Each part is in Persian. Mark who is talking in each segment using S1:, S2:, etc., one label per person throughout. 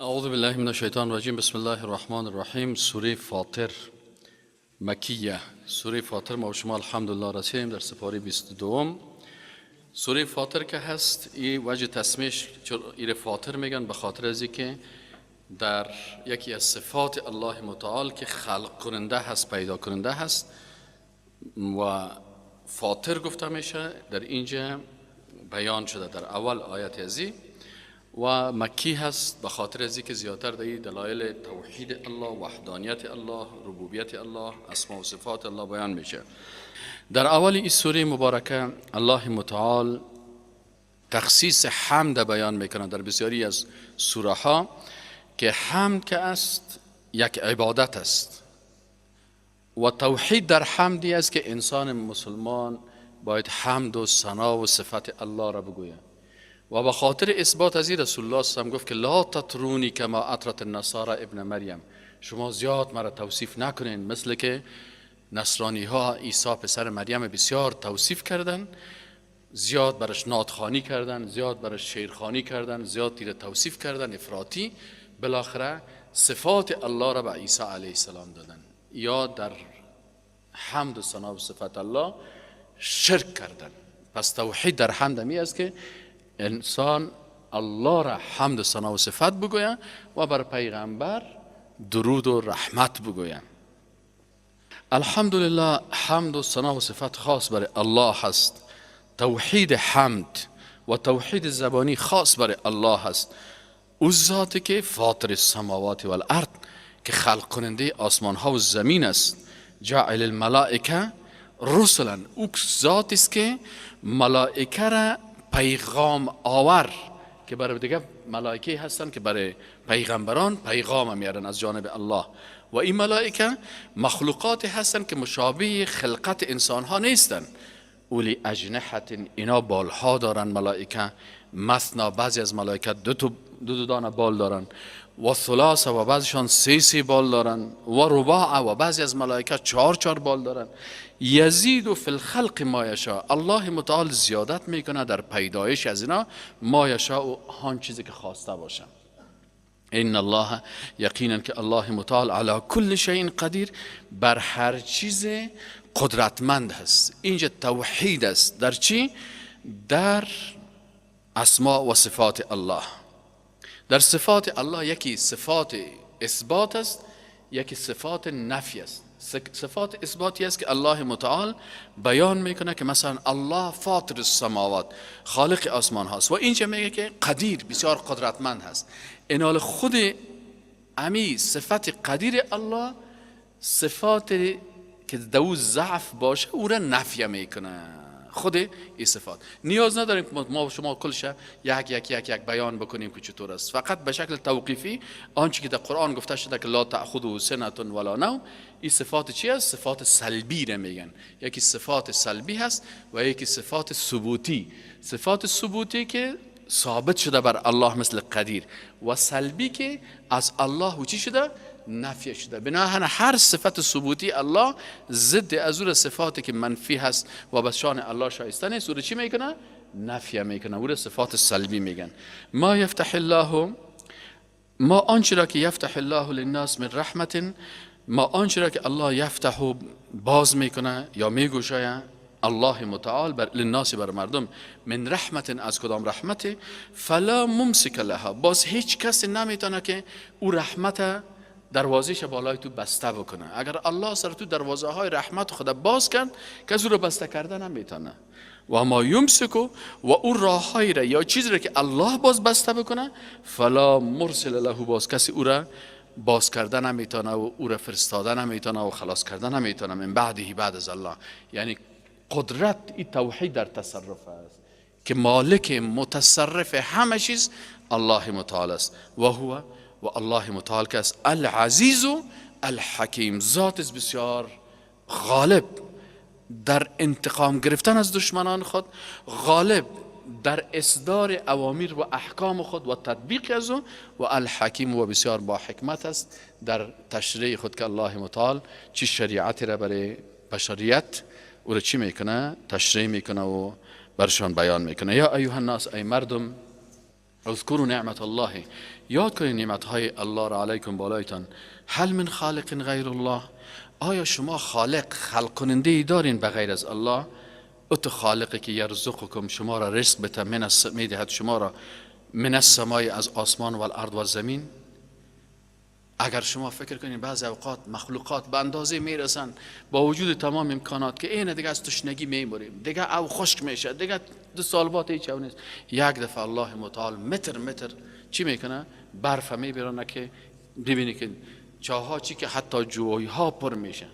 S1: اعوذ بالله من الشیطان الرجیم. بسم الله الرحمن الرحیم. سوره فاطر مکیه. سوره فاطر ما و شما الحمدلله رسیدیم در سپاره 22. سوره فاطر که هست این وجه تسمیش این فاطر میگن به خاطر از که در یکی از صفات الله متعال که خلق کننده هست، پیدا کننده هست و فاطر گفته میشه. در اینجا بیان شده در اول آیت ازی و مکی هست به خاطر از که زیادتر در دلایل توحید الله، وحدانیت الله، ربوبیت الله، اسماء و صفات الله بیان میشه. در اول این سوره مبارکه الله متعال تخصیص حمد بیان میکنه در بسیاری از سوره ها که حمد که است یک عبادت است و توحید در حمدی است که انسان مسلمان باید حمد و ثنا و صفت الله را بگوید. و به خاطر اثبات از این رسول الله صلی الله علیه و آله گفت که لا تطرونی کما اطرت النصارى ابن مریم، شما زیاد مرا توصیف نکنین مثل که نصرانی ها عیسی پسر مریم بسیار توصیف کردن، زیاد برش نادخوانی کردن، زیاد برش شیرخوانی کردن، زیاد تیر توصیف کردن افراطی. بالاخره صفات الله را به عیسی علیه السلام دادن یا در حمد و ثنا و صفت الله شرک کردن. پس توحید در حمد می است که انسان الله را حمد و ثنا و صفت بگوید و بر پیغمبر درود و رحمت بگوید. الحمدلله حمد و ثنا و صفت خاص برای الله هست. توحید حمد و توحید زبانی خاص برای الله هست. او ذاتی که فاطر السماوات و الارض که خلق کننده آسمان ها و زمین است. جاعل الملائکه رسلا، او ذاتی است که ملائکه را پیغام آور، که برای دیگه ملائکه هستن که برای پیغمبران پیغام میارن از جانب الله. و این ملائکه مخلوقات هستن که مشابه خلقت انسان ها نیستن. اولی اجنحت، اینا بالها دارن ملائکه. مثنا، بعضی از ملائکه دو دانه بال دارن. و ثلاثه، و بعضیشان سه بال دارن. و رباع، و بعضی از ملائکه چهار بال دارن. یزید فی الخلق ما یشاء، الله متعال زیادت میکنه در پیدایش از اینا ما یشاء، هان چیزی که خواسته باشه. ان الله، یقینا که الله متعال علی کل شیء قدیر، بر هر چیز قدرتمند هست. اینجا توحید است در چی؟ در اسماء و صفات الله. در صفات الله یکی صفات اثبات است، یکی صفات نفی است. صفات اثباتی است که الله متعال بیان میکنه که مثلا الله فاطر السماوات، خالق آسمان هاست و اینجا میگه که قدیر، بسیار قدرتمند هست. اینال خود امی صفت قدیر الله، صفات که دو ضعف باشه او را نفی میکنه. خود این صفات نیاز نداریم ما شما کلش یک بیان بکنیم که چطور است. فقط به شکل توقیفی آنچه که در قرآن گفته شده که لا تأخذه سنة ولا نوم، این صفات چی است؟ صفات سلبی را میگن. یکی صفات سلبی هست و یکی صفات ثبوتی. صفات ثبوتی که ثابت شده بر الله مثل قدیر، و سلبی که از الله و چی شده؟ نفی شده. بنابراین هر صفت ثبوتی الله ضد از اون صفاتی که منفی هست و به شان الله شایسته نیست، او چی میکنه؟ نفی میکنه. او صفات سلبی میگن. ما یفتح الله، ما آنچه را که یفتح الله للناس من رحمت، ما آنچه را که الله یفتح باز میکنه یا میگوشه الله متعال بر للناس، بر مردم، من رحمت، از کدام رحمت، فلا ممسک لها، باز هیچ کسی نمیتونه که او رحمت دروازهش بالای تو بسته بکنه. اگر الله سر تو دروازه های رحمت خدا باز کرد، کسی رو بسته کرده نمیتونه. و ما یمسکو، و اون راه های را یا چیزی را که الله باز بسته بکنه، فلا مرسل له، باز کسی او را باز کرده نمیتونه و او را فرستاده نمیتونه و خلاص کرده نمیتونه. من بعده، بعد از الله. یعنی قدرت این توحید در تصرف است که مالک متصرف همه چیز الله متعال است. و الله متعال که است العزیز و الحکیم، ذات بسیار غالب در انتقام گرفتن از دشمنان خود، غالب در اصدار اوامر و احکام خود و تطبیق از او، و الحکیم، و بسیار با حکمت است در تشریع خود که الله متعال چی شریعتی را برای بشریت او را چی میکنه؟ تشریع میکنه و برشان بیان میکنه. یا ایها الناس، ای مردم، اذکروا نعمت الله، یاد کنید نعمت های الله را علیکم بالایتان. هل من خالق غیر الله، آیا شما خلق کننده ای دارین بغیر از الله؟ ات خالقی که یرزقکم، شما را رزق بده، میدهد شما را من السماء، از آسمان، و الارض و زمین. اگر شما فکر کنید بعض اوقات مخلوقات به اندازه میرسن با وجود تمام امکانات که اینه دیگه از تشنگی میموریم، دیگه او خشک میشه، دیگه 2 سال بعد هیچ نیست، یک دفعه الله متعال متر چی میکنه؟ برف میبرانه که ببینی که چاها چی که حتی جویها پر میشه،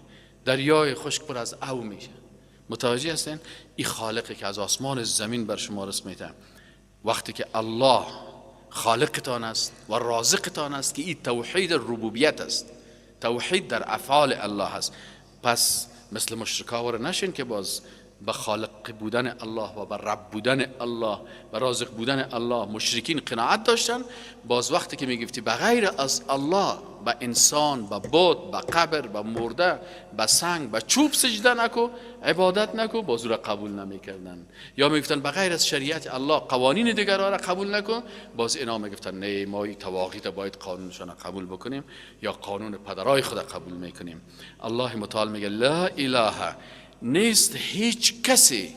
S1: دریای خشک پر از او میشه. متوجه هستین؟ این خالقی که از آسمان زمین بر شما رزق میده. وقتی که الله خالقتان است و رازقتان است، که این توحید ربوبیت است، توحید در افعال الله است. پس مثل مشرکا نشین که باز به خالق بودن الله و به رب بودن الله و رازق بودن الله مشرکین قناعت داشتن. باز وقتی که میگفتی بغیر از الله به انسان، به بت، به قبر، به مرده، به سنگ، به چوب سجده نکو، عبادت نکو، باز او را قبول نمیکردن. یا میگفتن بغیر از شریعت الله قوانین دیگر را قبول نکن، باز اینا میگفتن نه ما این تواغیت باید قانونشان قبول بکنیم یا قانون پدرای خود قبول میکنیم. الله متعال میگه لا اله، نیست هیچ کسی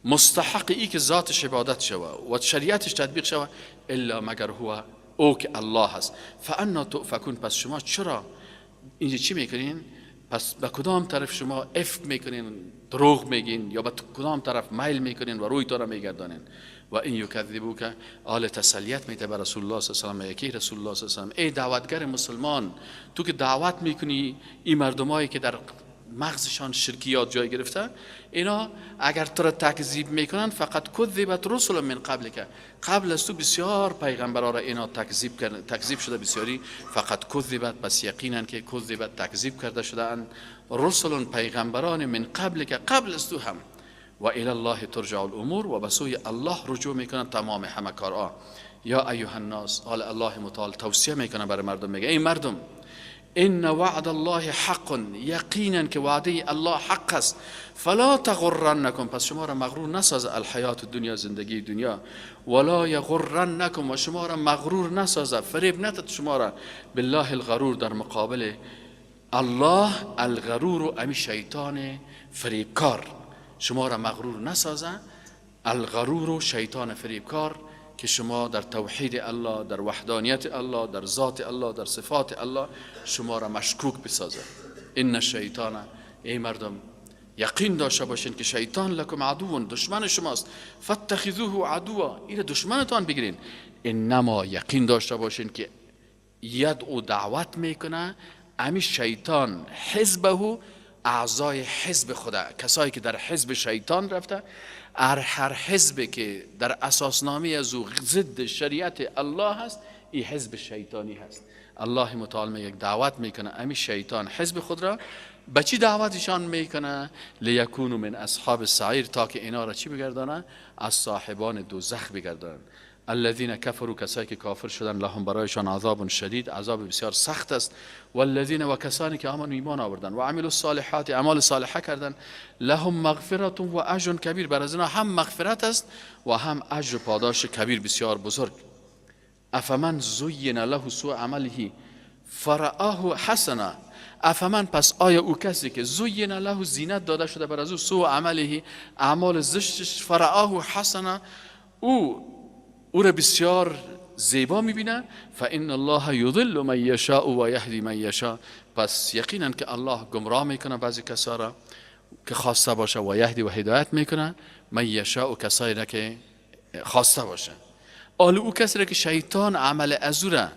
S1: مستحق ای که ذاتش عبادت شود و شریعتش تطبیق شود الا مگر هو، او که الله هست. فانا تؤفکون، پس شما چرا اینجا چی میکنین؟ پس به کدام طرف شما افک میکنین، دروغ میگین، یا به کدام طرف میل میکنین و روی تو را میگردانین؟ و این یکذبوک، آل تسلیت میده به رسول الله صلی الله علیه و آله. یکی رسول الله صلی الله علیه و آله، ای دعوتگر مسلمان، تو که دعوت میکنی این مردمایی که در مغزشان شرکیات جای گرفته، اینا اگر تو را تکذیب میکنن، فقط کذبت رسل من قبل، که قبل از تو بسیار پیغمبران را اینا تکذیب شده بسیاری، فقط کذبت، بس یقینا که کذبت تکذیب کرده شده ان رسل پیغمبران من قبل، که قبل از تو هم. و الی الله ترجع الامور، و بسوی الله رجوع میکنن تمام همه کارها. یا ایها الناس، قال الله متعال توصیه میکنه برای مردم، میگه ای مردم، ان وعد الله حق، یقینا که وعده الله حق است. فلا تغرنکم، پس شما را مغرور نساز الحیات دنیا، زندگی دنیا، ولا یغرنکم، و شما را مغرور نساز، فریب ندهد شما را، بالله الغرور، در مقابل الله الغرور و امی شیطان فریبکار، شما را مغرور نسازه. الغرور و شیطان فریبکار که شما در توحید الله، در وحدانیت الله، در ذات الله، در صفات الله شما را مشکوک بسازه. این الشیطان، ای مردم یقین داشته باشین که شیطان لکم عدو، دشمن شماست، فاتخذوه عدوا، این دشمنتان بگیرین. انما یقین داشته باشین که یدعو دعوت میکنه امی شیطان حزبه، اعضای حزب خدا، کسایی که در حزب شیطان رفته، هر حزبی که در اساسنامه از او ضد شریعت الله هست، این حزب شیطانی هست. الله متعال یک دعوت میکنه امی شیطان حزب خود را، به چی دعوتشان میکنه؟ لیکونوا من اصحاب السعیر، تا که اینا را چی بگردانه؟ از صاحبان دوزخ بگردانن. الذين كفروا، کسایی که کافر شدن، لهم برایشان عذاب شدید، عذاب بسیار سخت است. والذین، و کسانی که آمنوا ایمان آوردن و عملوا الصالحات، اعمال صالحه کردن، لهم مغفرة و اجر کبیر، بر از اینا هم مغفرت است و هم اجر پاداش کبیر بسیار بزرگ. افمن زین له سوء عمله فرآه حسنا، افمن، پس آیا او کسی که زین له زینت داده شده بر از او، سوء عمله اعمال زشتش، فرآه حسنا، او را بسیار زیبا میبینه، فان الله یضل من یشاء و یهدی من یشاء، پس یقینا که الله گمراه میکنه بعضی کسا را که خواسته باشه، و یهدی و هدایت میکنه من یشاء، کسایی را که خواسته باشه. آل او کسی را که شیطان عمل از او را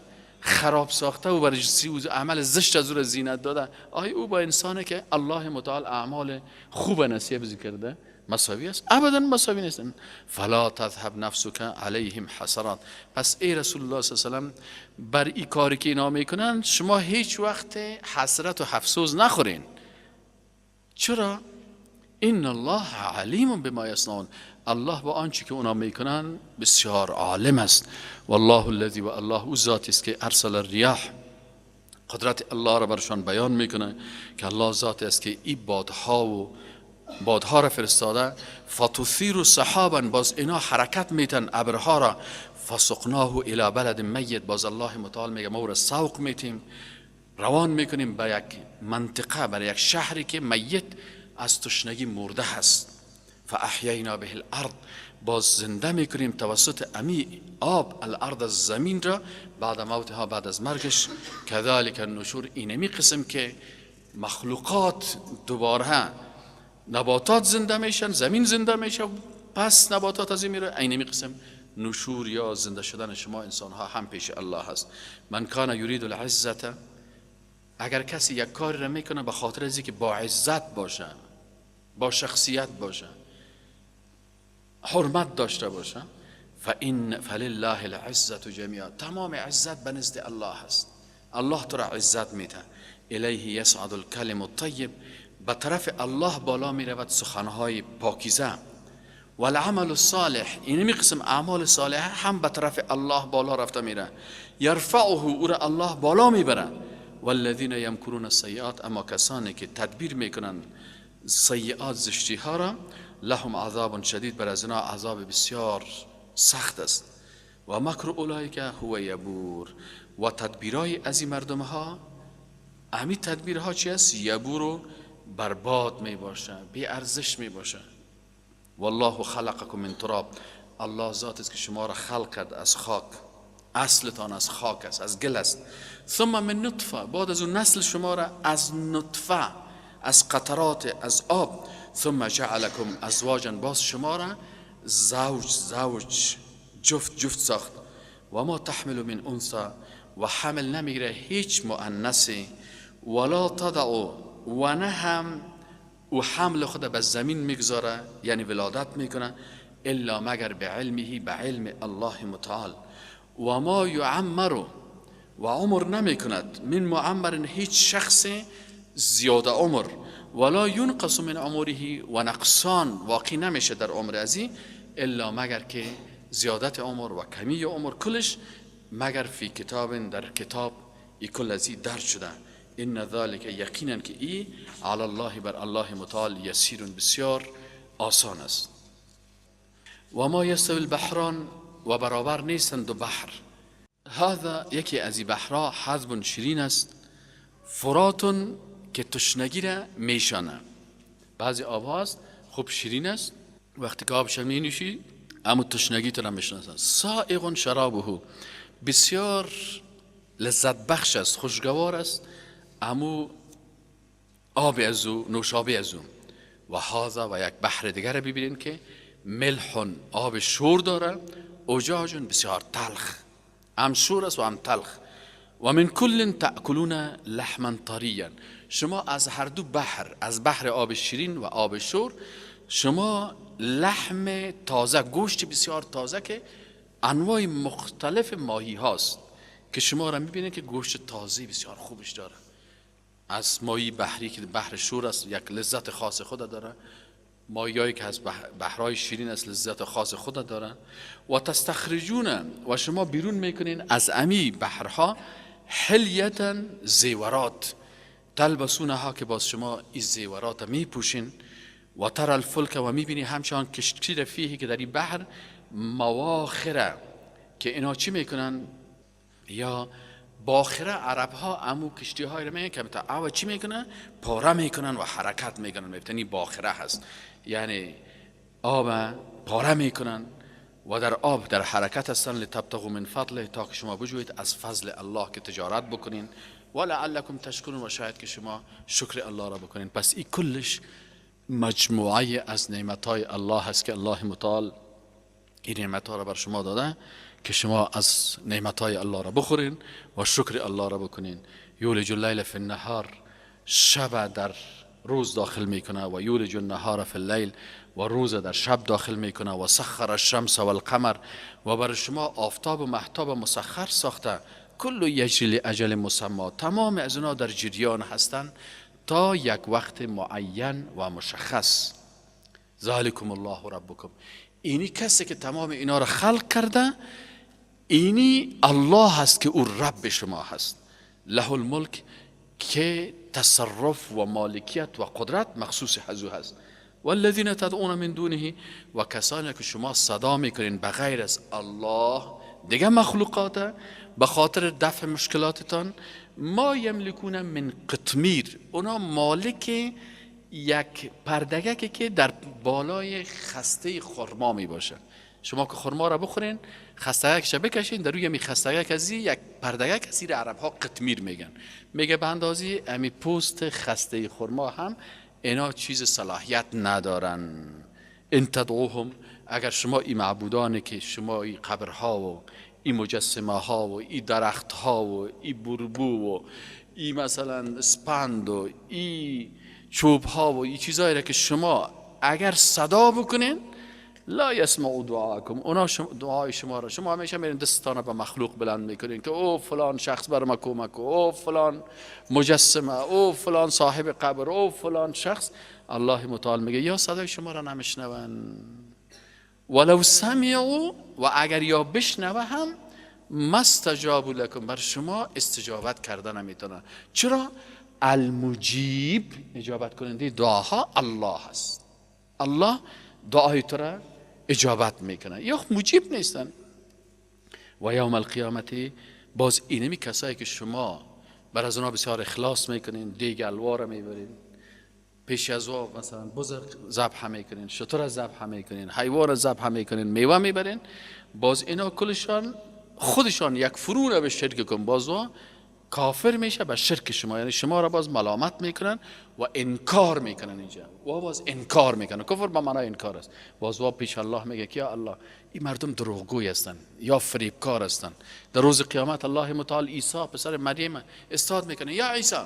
S1: خراب ساخته و برای عمل زشت از او را زینت داده، آیا او با انسانه که الله متعال اعمال خوب نصیب کرده مساوی است؟ ابدا مساوی نیستن. فلا تذهب نفسک علیهم حسرات، پس ای رسول الله صلی الله علیه و سلم بر این کاری که اینا میکنن شما هیچ وقت حسرت و افسوس نخورین. چرا؟ ان الله علیم بما یصنعون، الله با آنچه که اونا میکنن بسیار عالم است. والله الذی، و الله او ذاتی است که ارسل الریاح، قدرت الله را برشان بیان میکنه که الله ذاتی است که این بادها را فرستاده، فتثیر سحابا، باز اینا حرکت میتن ابرها را، فسقناه الی بلد میت، باز الله متعال میگه ما را سوق میتیم، روان میکنیم به یک منطقه، برای یک شهری که میت از تشنگی مرده هست. فاحیینا به الارض، باز زنده میکنیم توسط امی آب الارض، از زمین را، بعد موتها، بعد از مرگش. کذالک النشور، اینمی قسم که مخلوقات دوباره، نباتات زنده میشن، زمین زنده میشه، پس نباتات از این میره، اینمی قسم نشور یا زنده شدن شما انسان ها هم پیش الله هست. من کان یرید العزت، اگر کسی یک کاری را میکنه به خاطر از که با عزت باشه، با شخصیت باشه، حرمت داشته باشه، فلله العزت جمیعا، تمام عزت به نزد الله هست. الله تو را عزت میده. الیه یصعد الکلم الطیب، به طرف الله بالا میرود سخنهای پاکیزه. والعمل الصالح، اینمی قسم اعمال صالحه هم به طرف الله بالا رفته میره. یرفعه، او را الله بالا میبره. والذین یمکرون السیئات، اما کسانی که تدبیر میکنن سیئات، زشتی ها را، لهم عذاب شدید، بر از اینا عذاب بسیار سخت است. و مکر اولئک هو یبور، و تدبیرای از این مردم ها، امی تدبیرها چی است؟ یبور و برباد می باشه، بی ارزش می باشه. والله خلقکم من تراب، الله ذات است که شما را خلق کرد از خاک، اصلتان از خاک است، از گل است. ثم من نطفه، بعد از اون نسل شما را از نطفه، از قطرات از آب. ثم جعلکم ازواجا، باز شما را زوج جفت ساخت. و ما تحمل من انثى، و حمل نمیگیره هیچ مؤنثی، ولا تضع، و نه هم او حمل خود به زمین میگذاره، یعنی ولادت میکنه، الا مگر به علمه، به علم الله متعال. و ما یعمر، و عمر نمیکند، من معمر، هیچ شخص زیاده عمر، ولا ینقص من عمره، و نقصان واقع نمیشه در عمر ازی، الا مگر که زیادت عمر و کمی عمر کلش مگر فی کتاب، در کتاب ای کل ازی درج شده. ان ذلك، یقینا که ای علی الله، بر الله متعال، یسیر، بسیار آسان است. و ما یستوی البحران، و برابر نیستند دو بحر. هذا، یکی از این بحرها، حذب شیرین است، فراتون که تشنگی را میشانه. بعضی آب هاست خوب شیرین است، وقتی که آبش می نوشی اما تشنگی تو را میشناسه. سائغ شرابه، بسیار لذت بخش است، خوشگوار است اما آب از او، نوشابه از او. و هذا، و یک بحر دیگر را ببینید که ملح، آب شور داره، اجاج، بسیار تلخ، هم شور است و هم تلخ. و من کل تأکلون لحما طریا، شما از هر دو بحر، از بحر آب شیرین و آب شور، شما لحم تازه، گوشت بسیار تازه که انواع مختلف ماهی هاست که شما را میبینید که گوشت تازه بسیار خوبش داره. از ماهی بحری که بحر شور است یک لذت خاص خود داره، ماهیایی که از بحرهای شیرین است لذت خاص خود داره. و تستخرجون، و شما بیرون میکنین از امی بحرها، حلیتا، زیورات، تلبسونها، که باز شما این زیورات میپوشین. و تر الفلک، و میبینی همچنان کشتی را فیه، که در این بحر مواخره، که اینا چی میکنن؟ یا باخره، عرب ها امو کشتی های رو میگن که او چی میکنن؟ پاره میکنن و حرکت میکنن، میبتنی باخره هست، یعنی آب پاره میکنن و در آب در حرکت هستن. لتبتغوا من فضله، تا که شما بجوید از فضل الله که تجارت بکنین. ولعلکم تشکرون، و شاید که شما شکر الله را بکنین. پس این کلش مجموعه از نعمتهای الله هست که الله متعال این نعمتها را بر شما داده که شما از نعمتهای الله را بخورین و شکر الله را بکنین. یولج اللیل فی النهار، شب در روز داخل میکنه، و یولج النهار فی اللیل، و روز در شب داخل میکنه. و سخر الشمس و القمر، و بر شما آفتاب و مهتاب مسخر ساخته. کل یجری لاجل مسمى، تمام از اینا در جریان هستند تا یک وقت معین و مشخص. ذالکم الله ربکم، اینی کسی که تمام اینا را خلق کرده، اینی الله هست که او رب شما هست. له الملک، که تصرف و مالکیت و قدرت مخصوص حضو هست. والذین تدعون من دونه، و کسانی که شما صدا میکنین بغیر از الله دیگه مخلوقات به خاطر دفع مشکلاتتان ما یملکون من قطمیر، اونا مالک یک پردگه که در بالای خسته خرما می باشه. شما که خرما را بخورین خستگکش بکشین، در روی می خستگک ازی یک پردگک از زیر عرب ها قطمیر میگن. میگه به اندازی امی پوست خسته خرما هم اینا چیز صلاحیت ندارن. ان تدعوهم، اگر شما این معبودانی که شما این قبرها و این مجسمه ها و این درخت ها و این بربو و این مثلا اسپند و این چوب ها و این چیزایی را که شما اگر صدا بکنین لا یسمعوا دعاءکم، اونا دعای شما را، شما همیشه میرین دستانه به مخلوق بلند میکنین که او فلان شخص بر ما کمک، او فلان مجسمه، او فلان صاحب قبر، او فلان شخص. الله متعال میگه یا صدای شما را نمیشنون، ولو سمعوا، و اگر یا بشنوه هم مستجابوا لکم، بر شما استجابت کردن نمیتونه. چرا؟ المجیب، اجابت کننده دعاها الله هست. الله دعای تو را اجابت میکنه، یا مجیب نیستن. و یوم القیامت، باز اینمی کسایی که شما بر از اونا بسیار اخلاص میکنین، دیگ الوار میبرین، پیش از او مثلا بزرگ ذبح میکنین، شتر ذبح میکنین، حیوان ذبح میکنین، میوه میبرین، باز اینا کلشان خودشان یک فرون به شرک کن، باز کافر میشه به شرک شما، یعنی شما را باز ملامت میکنن و انکار میکنن. اینجا و باز انکار میکنن. کفر به معنای انکار است. باز پیش الله میگه که یا الله این مردم دروغگوی هستن یا فریبکار هستن. در روز قیامت الله متعال عیسی پسر مریم استاد میکنه، یا عیسی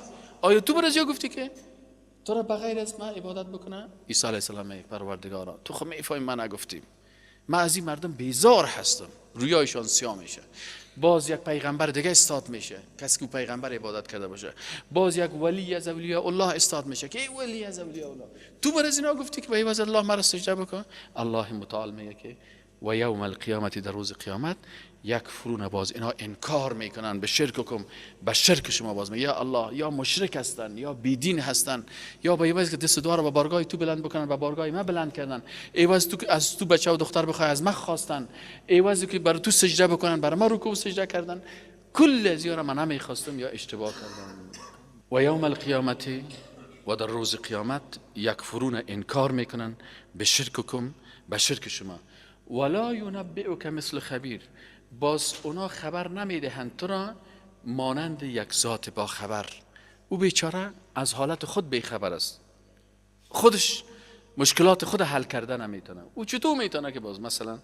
S1: آیا تو برای گفتی که تو را بغیر از من عبادت بکنه؟ عیسی علیه السلام میگه پروردگارا تو خب میفهمی من نگفتیم، من از این مردم بیزار هستم، رویایشان سیاه میشه. باز یک پیغمبر دیگه استاد میشه، کسی که پیغمبر عبادت کرده باشه. باز یک ولی از اولیاء الله استاد میشه که ای ولی از اولیاء الله تو بر از اینا گفتی که به عوض الله مرا سجده بکن. الله متعال میگه که و یوم القیامت، در روز قیامت یکفرون، باز اینا انکار میکنن به شرککم، به شرک شما. باز میگه یا الله یا مشرک هستن یا بیدین هستن، یا به عوض که دست دعا رو به بارگاه تو بلند بکنن به بارگاه ما بلند کردن، عوض تو از تو بچه و دختر بخوای از ما خواستن، عوض که بر تو سجده بکنن بر ما رکوع و سجده کردن. کل از اینا من نمیخواستم یا اشتباه کردم. و یوم القیامت، و در روز قیامت یکفرون انکار میکنن به شرککم، به شرک شما. ولا ینبئک مثل خبیر، باز اونا خبر نمیدهند تو را مانند یک ذات با خبر. او بیچاره از حالت خود بیخبر است، خودش مشکلات خود حل کرده نمیتونه. او چطور میتونه که باز مثلا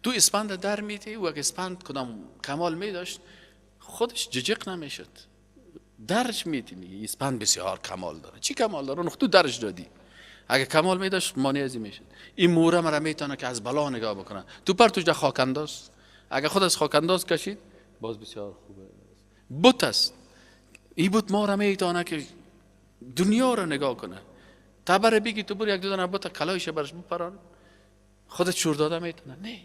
S1: تو اسپند در میتی، او اگه اسپند کدام کمال میداشت خودش ججق نمیشد، درج میتی میگه اسپند بسیار کمال داره. چی کمال داره؟ اون تو درج دادی. اگه کمال میداشت مانع ازی میشد. این موره مرا میتونه که از بلا نگاه بکنه. تو پرتوش در خاک انداز، اگه خود از خاک انداز کشید باز بسیار خوبه. بت است، این بت ما را میتونه که دنیا را نگاه کنه. تبر بگی تو برو یک دو دانه بت کلایش برش بپران، خودت شور داده میتونه؟ نه.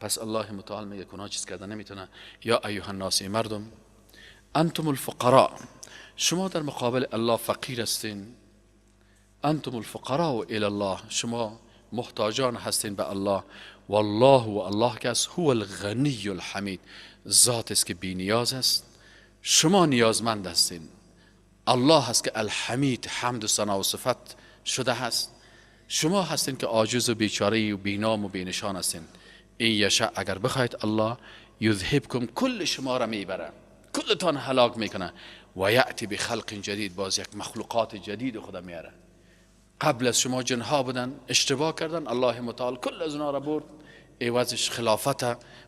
S1: پس الله متعال میگه کنا چیز کرده نمیتونه. یا ایها الناس، مردم، انتم الفقراء، شما در مقابل الله فقیر هستین. انتم الفقراء الی الله، شما محتاجان هستین به الله. والله، و الله کس هو الغنی الحمید، ذات است که بی نیاز است، شما نیازمند هستین. الله هست که الحمید، حمد و ثنا و صفت شده هست. شما هستین که عاجز و بیچاره و بینام و بینشان هستین. این یشاء، اگر بخواید الله یذهبکم، کل شما را میبره، کلتان هلاک میکنه. و یأتی بخلق جدید، باز یک مخلوقات جدید خدا میاره. قبل از شما جنها بودن، اشتباه کردن، الله متعال کل از اونا را برد، عوضش خلافت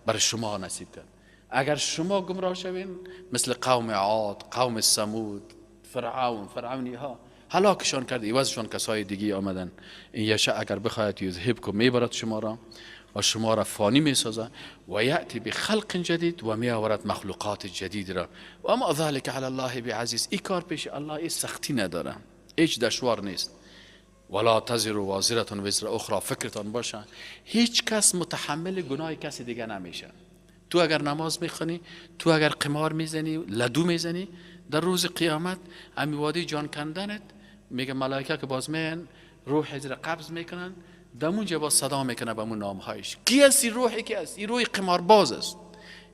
S1: برای شما نصیب کرد. اگر شما گمراه شوین مثل قوم عاد، قوم ثمود، فرعونی ها، هلاکشان کرد، عوضشان کسای دیگه آمدن. این یشاء اگر بخواهد یذهبکم، میبرد شما را و شما را فانی میسازه. و یأتی بخلق جدید، و میآورد مخلوقات جدید را. و اما ذلک علی الله بعزیز، این کار پیش الله این سختی نداره، هیچ دشوار نیست. ولا تزر وازرة وزر اخرى، فکرتان باشه هیچ کس متحمل گناه کسی دیگه نمیشه. تو اگر نماز میخونی، تو اگر قمار میزنی، لدو میزنی، در روز قیامت امی وادی جان کندنت، میگه ملائکه که باز میان روح زیر قبض میکنن، دمونجا با صدا میکنه به همون نامهایش. کی است این روحی؟ کی است این روحی؟ قمارباز است،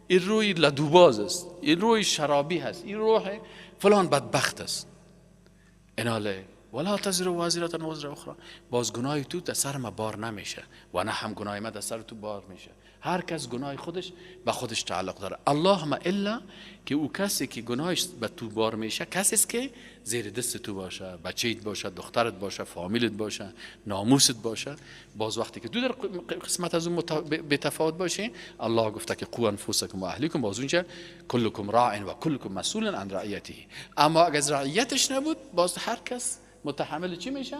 S1: این روحی لدوباز است، این روحی شرابی هست، این روح فلان بدبخت است. اناله ولا تزر وازرة وزر اخرى. باز گناه تو در سر ما بار نمیشه و نه هم گناه ما در سر تو بار میشه. هر کس گناه خودش به خودش تعلق داره. اللهم الا که او کسی که گناهش به تو بار میشه کسی است که زیر دست تو باشه، بچه‌ت باشه، دخترت باشه، فامیلت باشه، ناموست باشه. باز وقتی که تو در قسمت از اون به تفاوت باشه، الله گفته که قوا انفسکم و اهلیکم، باز اونجا کلکم راع و کلکم مسئول عن رعیته. اما اگر از رعیتش نبود، باز هر کس متحمل چی میشه؟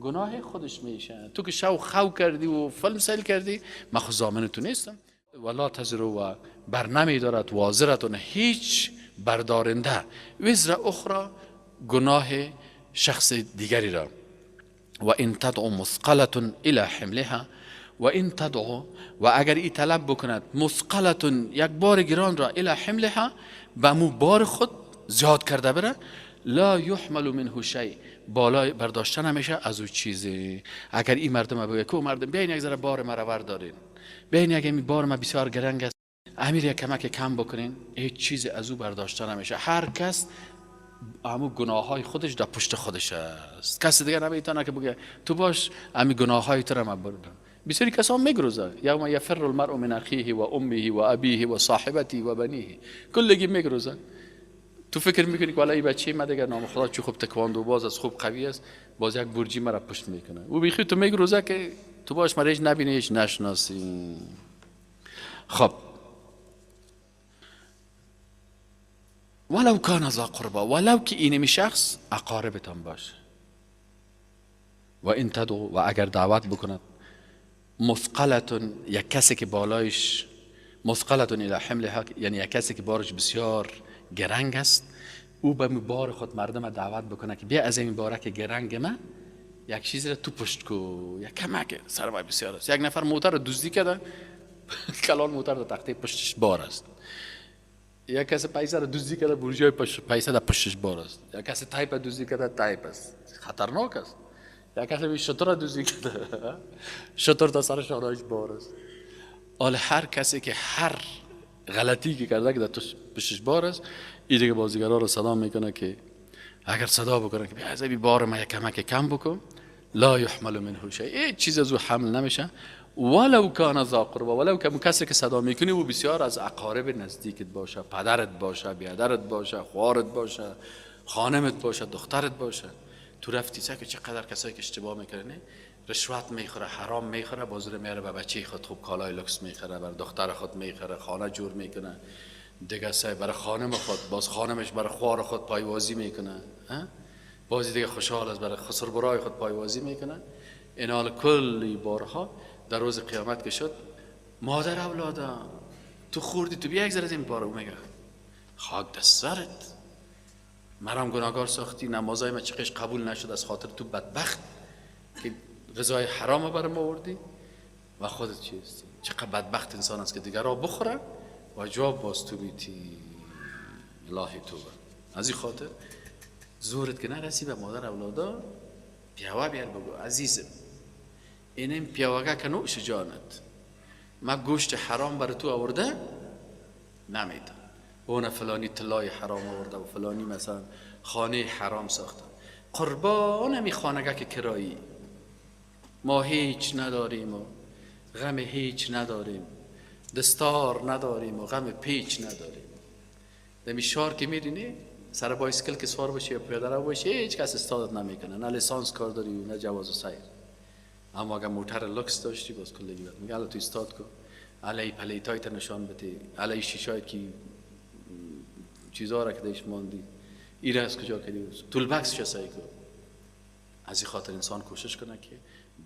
S1: گناه خودش میشه. تو که شو خو کردی و فلم سیل کردی، من خود ضامن تو نیستم. ولا تزر و بر نمیدارد وازرتون هیچ بردارنده وزر اخرى گناه شخص دیگری را. و این تدعو مثقلة الى حملها، و این تدعو و اگر ای طلب بکند مثقلة یک بار گران را الى حملها به مو بار خود زیاد کرده بره، لا یحمل منه شیء بالا برداشته نمیشه از او چیزی. اگر این مردم بگه که مردم بیاین یک ذره بار مرا بردارین، بیاین اگه این بار ما بسیار گرنگ است امیر یک کمک کم بکنین، هیچ چیزی از او برداشته نمیشه. هر کس همون گناه های خودش در پشت خودش است. کسی دیگه نمیتونه که بگه تو باش همین گناه های تو را من بردارم. بسیاری کسان میگروزه یوم یفر المرء من اخیه و امه و ابیه و صاحبته و بنیه، کلگی میگروزه. تو فکر میکنی که این بچه من دیگه نام خدا چی خوب تکواندو باز از خوب قوی است، باز یک برجی مرا پشت میکنه. او بیخی تو میگروزه که تو باش مرا هیچ نبینی، هیچ نشناسی. خب ولو کان ذا قربا، ولو که اینمی شخص اقاربتان باشه. و این تدعو و اگر دعوت بکند مثقلة یک کسی که بالایش مثقلة الی حملها، یعنی یک کسی که بارش بسیار گرنگ است، او به بار خود مردم دعوت بکنه که بیا از این بارک گرنگ من یک چیزی را تو پشت کو، یک کمک سر ما بسیار است. یک نفر موتر رو دزدی کرده، کلان موتر در تخته پشتش بار است. یک کسی پیسه را دزدی کرده، برجای پیسه در پشتش بار است. یک کسی تایپ دزدی کرده، تایپ است، خطرناک است. یک کسی شتر را دزدی کرده، شتر تا سر شانه‌اش بار است. حال هر کسی که هر غلطی که کرده که در پشتش بار است، این دیگه بازیگرا رو صدا میکنه که اگر صدا بکنه که از این بار ما یک کمک کم بکن، لا یحمل منه شیء، هیچ چیز از او حمل نمیشه. ولو کان ذا قربا، ولو که کسی که صدا میکنی و بسیار از اقارب نزدیکت باشه، پدرت باشه، بیادرت باشه، خوارت باشه، خانمت باشه، دخترت باشه. تو رفتی که چقدر کسایی که اشتباه میکنه رشوت میخوره، حرام میخوره، بازور میاره به بچه خود خوب کالای لکس میخره، بر دختر خود میخره، خانه جور میکنه، دیگه سعی برای خانم خود، باز خانمش برای خوار خود پایوازی میکنه، بازی دیگه خوشحال است برای خسر برای خود پایوازی میکنه. این حال کلی بارها در روز قیامت که شد، مادر اولادا تو خوردی، تو بیا یک ذره این بارو میگه خاک دست سرت، مرام گناهگار ساختی، نمازای من چقش قبول نشد از خاطر تو بدبخت که غذای حرام برام آوردی و خودت چیستی. چقدر بدبخت انسان است که دیگر را بخوره و جواب باز تو بیتی. الهی توبه. از این خاطر زورت که نرسی به مادر اولادا پیاوه بیار بگو عزیزم اینم پیاوگه که نوش جانت، ما گوشت حرام بر تو آورده نمیدم، اون فلانی طلای حرام آورده و فلانی مثلا خانه حرام ساخته، قربان همی خانگه که کرایی، ما هیچ نداریم و غم هیچ نداریم، دستار نداریم و غم پیچ نداریم. دمی شهر که میرینی سر بایسکل که سوار باشی یا پیاده رو باشی هیچ کس استادت نمیکنه، نه لیسانس کار داری نه جواز سیر. اما اگر موتر لکس داشتی باز کلگی بد میگه الان تو استاد کن، علی پلیتایت نشان بده، علی شیشای که چیزا را که دیش ماندی ایره از کجا کردی، طول بکس شسایی کن. از این خاطر انسان کوشش کنه که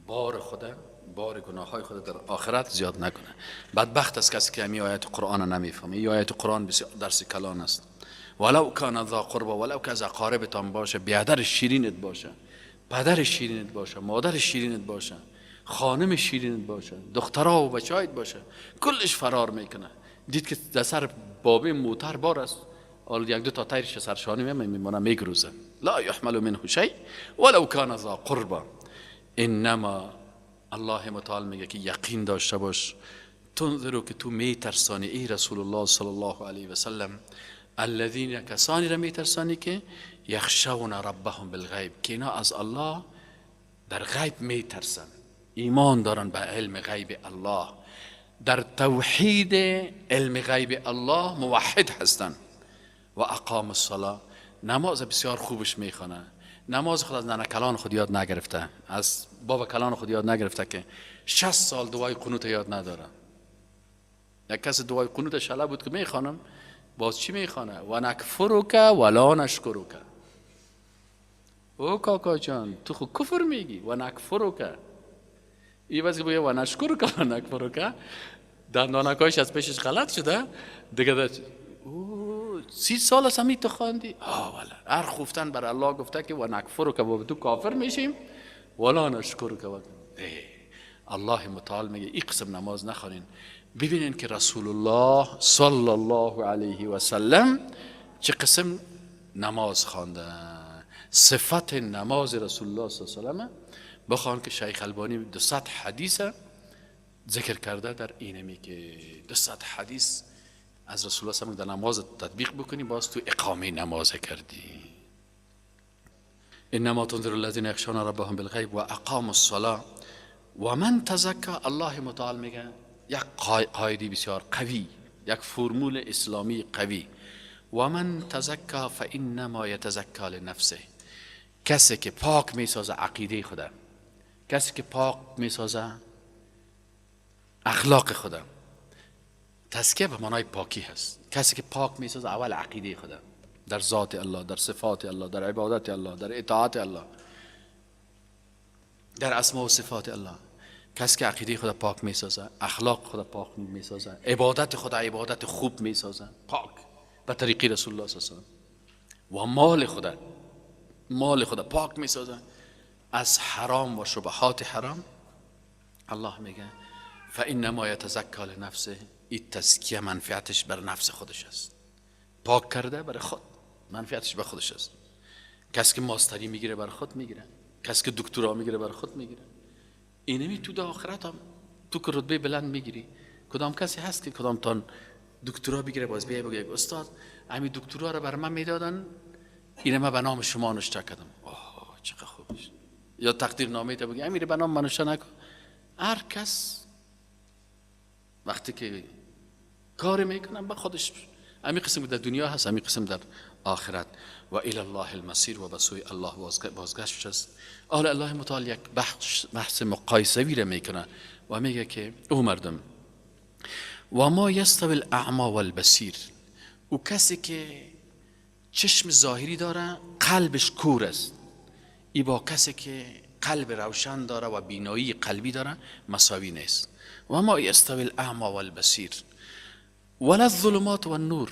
S1: بار خدا، بار گناه های خود در آخرت زیاد نکنه. بدبخت است کسی که همین آیت قرآن نمیفهمه. این آیت قرآن بسیار درس کلان است. ولو کان ذا قربا، ولو که از اقاربتان باشه، بیادر شیرینت باشه، پدر شیرینت باشه، مادر شیرینت باشه، خانم شیرینت باشه، دخترها و بچه‌هایت باشه، کلش فرار میکنه. دید که در سر بابه موتر بار است، اول یک دو تا تایرش سرشانی میمونه میگروزه. لا یحمل منه شیء ولو کان ذا قربا انما الله متعال میگه که یقین داشته باش، تنظرو که تو میترسانی ای رسول الله صلی الله علیه و سلم، الذین کسانی را میترسانی که یخشون ربهم بالغیب، که اینا از الله در غیب میترسن، ایمان دارن به علم غیب الله، در توحید علم غیب الله موحد هستن. و اقام الصلاه، نماز بسیار خوبش میخونه. نماز خود از ننه کلان خود یاد نگرفته، از بابا کلان خود یاد نگرفته که 60 سال دعای قنوت یاد نداره. یک کس دعای قنوت شله بود که میخوانم، باز چی میخوانه؟ و نکفرک ولا نشکرک. او کاکا جان تو خود کفر میگی و نکفرک، این واسه بگه و نشکرک و نکفرک، دندانکایش از پیشش غلط شده دیگه. 30 سال است همی تو خواندی؟ والا هر خفتن بر الله گفته که و نکفرک و تو کافر میشیم ولا نشکرک. الله متعال میگه این قسم نماز نخوانین. ببینین که رسول الله صلی الله علیه و سلم چه قسم نماز خوانده. صفت نماز رسول الله صلی الله علیه و سلم بخوان که شیخ البانی 200 حدیث ذکر کرده در اینمی که 200 حدیث از رسول الله صلی الله علیه و در نماز تطبیق بکنی، باز تو اقامه نماز کردی. انما تنذر الذين يخشون ربهم بالغیب و اقاموا الصلاه و من تزکا. الله متعال میگه یک قاعده بسیار قوی، یک فرمول اسلامی قوی، و من تزکا فانما یتزکا لنفسه. کسی که پاک میسازه عقیده خدا، کسی که پاک میسازه اخلاق خدا، تزکیه به معنای پاکی هست. کسی که پاک میسازه اول عقیده خدا در ذات الله، در صفات الله، در عبادت الله، در اطاعت الله، در اسماء و صفات الله. کسی که عقیده خدا پاک میسازه، اخلاق خدا پاک میسازه، عبادت خدا عبادت خوب میسازه پاک به طریق رسول الله صلی الله علیه و آله، و مال خدا پاک میسازه از حرام و شبهات حرام. الله میگه فانما یتزکا لنفسه. این تزکیه منفعتش بر نفس خودش است، پاک کرده برای خود، منفعتش به خودش است. کسی که ماستری میگیره برای خود میگیره، کسی که دکترا میگیره برای خود میگیره. اینمی تو در آخرت هم تو که رتبه بلند میگیری، کدام کسی هست که کدام تان دکترا بگیره باز بیای بگه استاد همین دکترا رو بر من میدادن، اینه من به نام شما نوشته کردم. اوه چقدر خوبش. یا تقدیر نامه تا بگه امیر به نام من نوشته نکن. هر کس وقتی که کار میکنم به خودش، همین قسم در دنیا هست، همین قسم در آخرت. و الی الله المصیر، و به سوی الله بازگشت است. حالا الله متعال یک بحث مقایسوی را میکنه و میگه که او مردم و ما یستوی الاعمی والبصیر، او کسی که چشم ظاهری داره قلبش کور است، ای با کسی که قلب روشن داره و بینایی قلبی داره مساوی نیست. و ما یستوی الاعمی والبصیر ولا الظلمات والنور،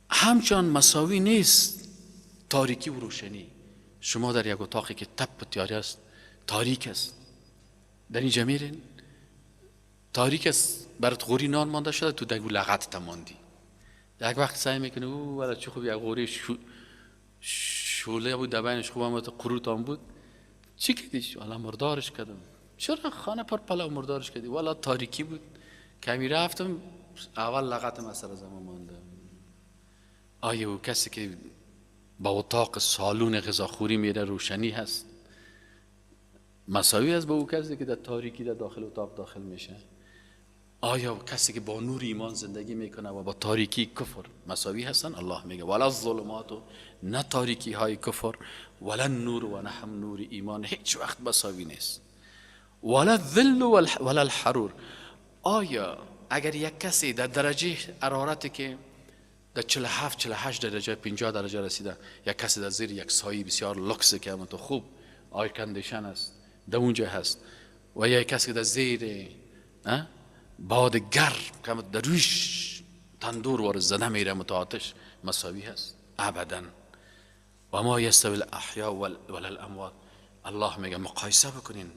S1: همچنان مساوی نیست تاریکی و روشنی. شما در یک اتاقی که تپ و تیاری است، تاریک است، در اینجا میرین تاریک است، برات غوری نان مانده شده، تو دگو لغت تماندی. یک وقت سعی میکنه او ولی چه خوب یک غوری شوله بود دبینش خوب هم قروتان بود، چی کردیش؟ والا مردارش کردم. چرا خانه پر پلاو مردارش کردی؟ والا تاریکی بود، کمی رفتم اول لغتم از سر زمان مانده. آیا او کسی که با اتاق سالون غذاخوری میره روشنی هست مساوی است با او کسی که در تاریکی در داخل اتاق داخل میشه؟ آیا کسی که با نور ایمان زندگی میکنه و با تاریکی کفر مساوی هستن؟ الله میگه ولا الظلمات، نه تاریکی های کفر، ولا النور و نه هم نور ایمان هیچ وقت مساوی نیست. ولا الظل ولا الحرور. آیا اگر یک کسی در درجه حرارتی که در 47-48 درجه 50 درجه رسیده، یک کسی در زیر یک سایه بسیار لوکس که همون تو خوب آیر کندیشن است در اونجا هست، و یک کسی که در زیر باد گرم که در روش تندور وارد زده میره متعاطش، مساوی هست؟ ابدا. و ما یستوی الاحیاء ولا الاموات. الله میگه مقایسه بکنین،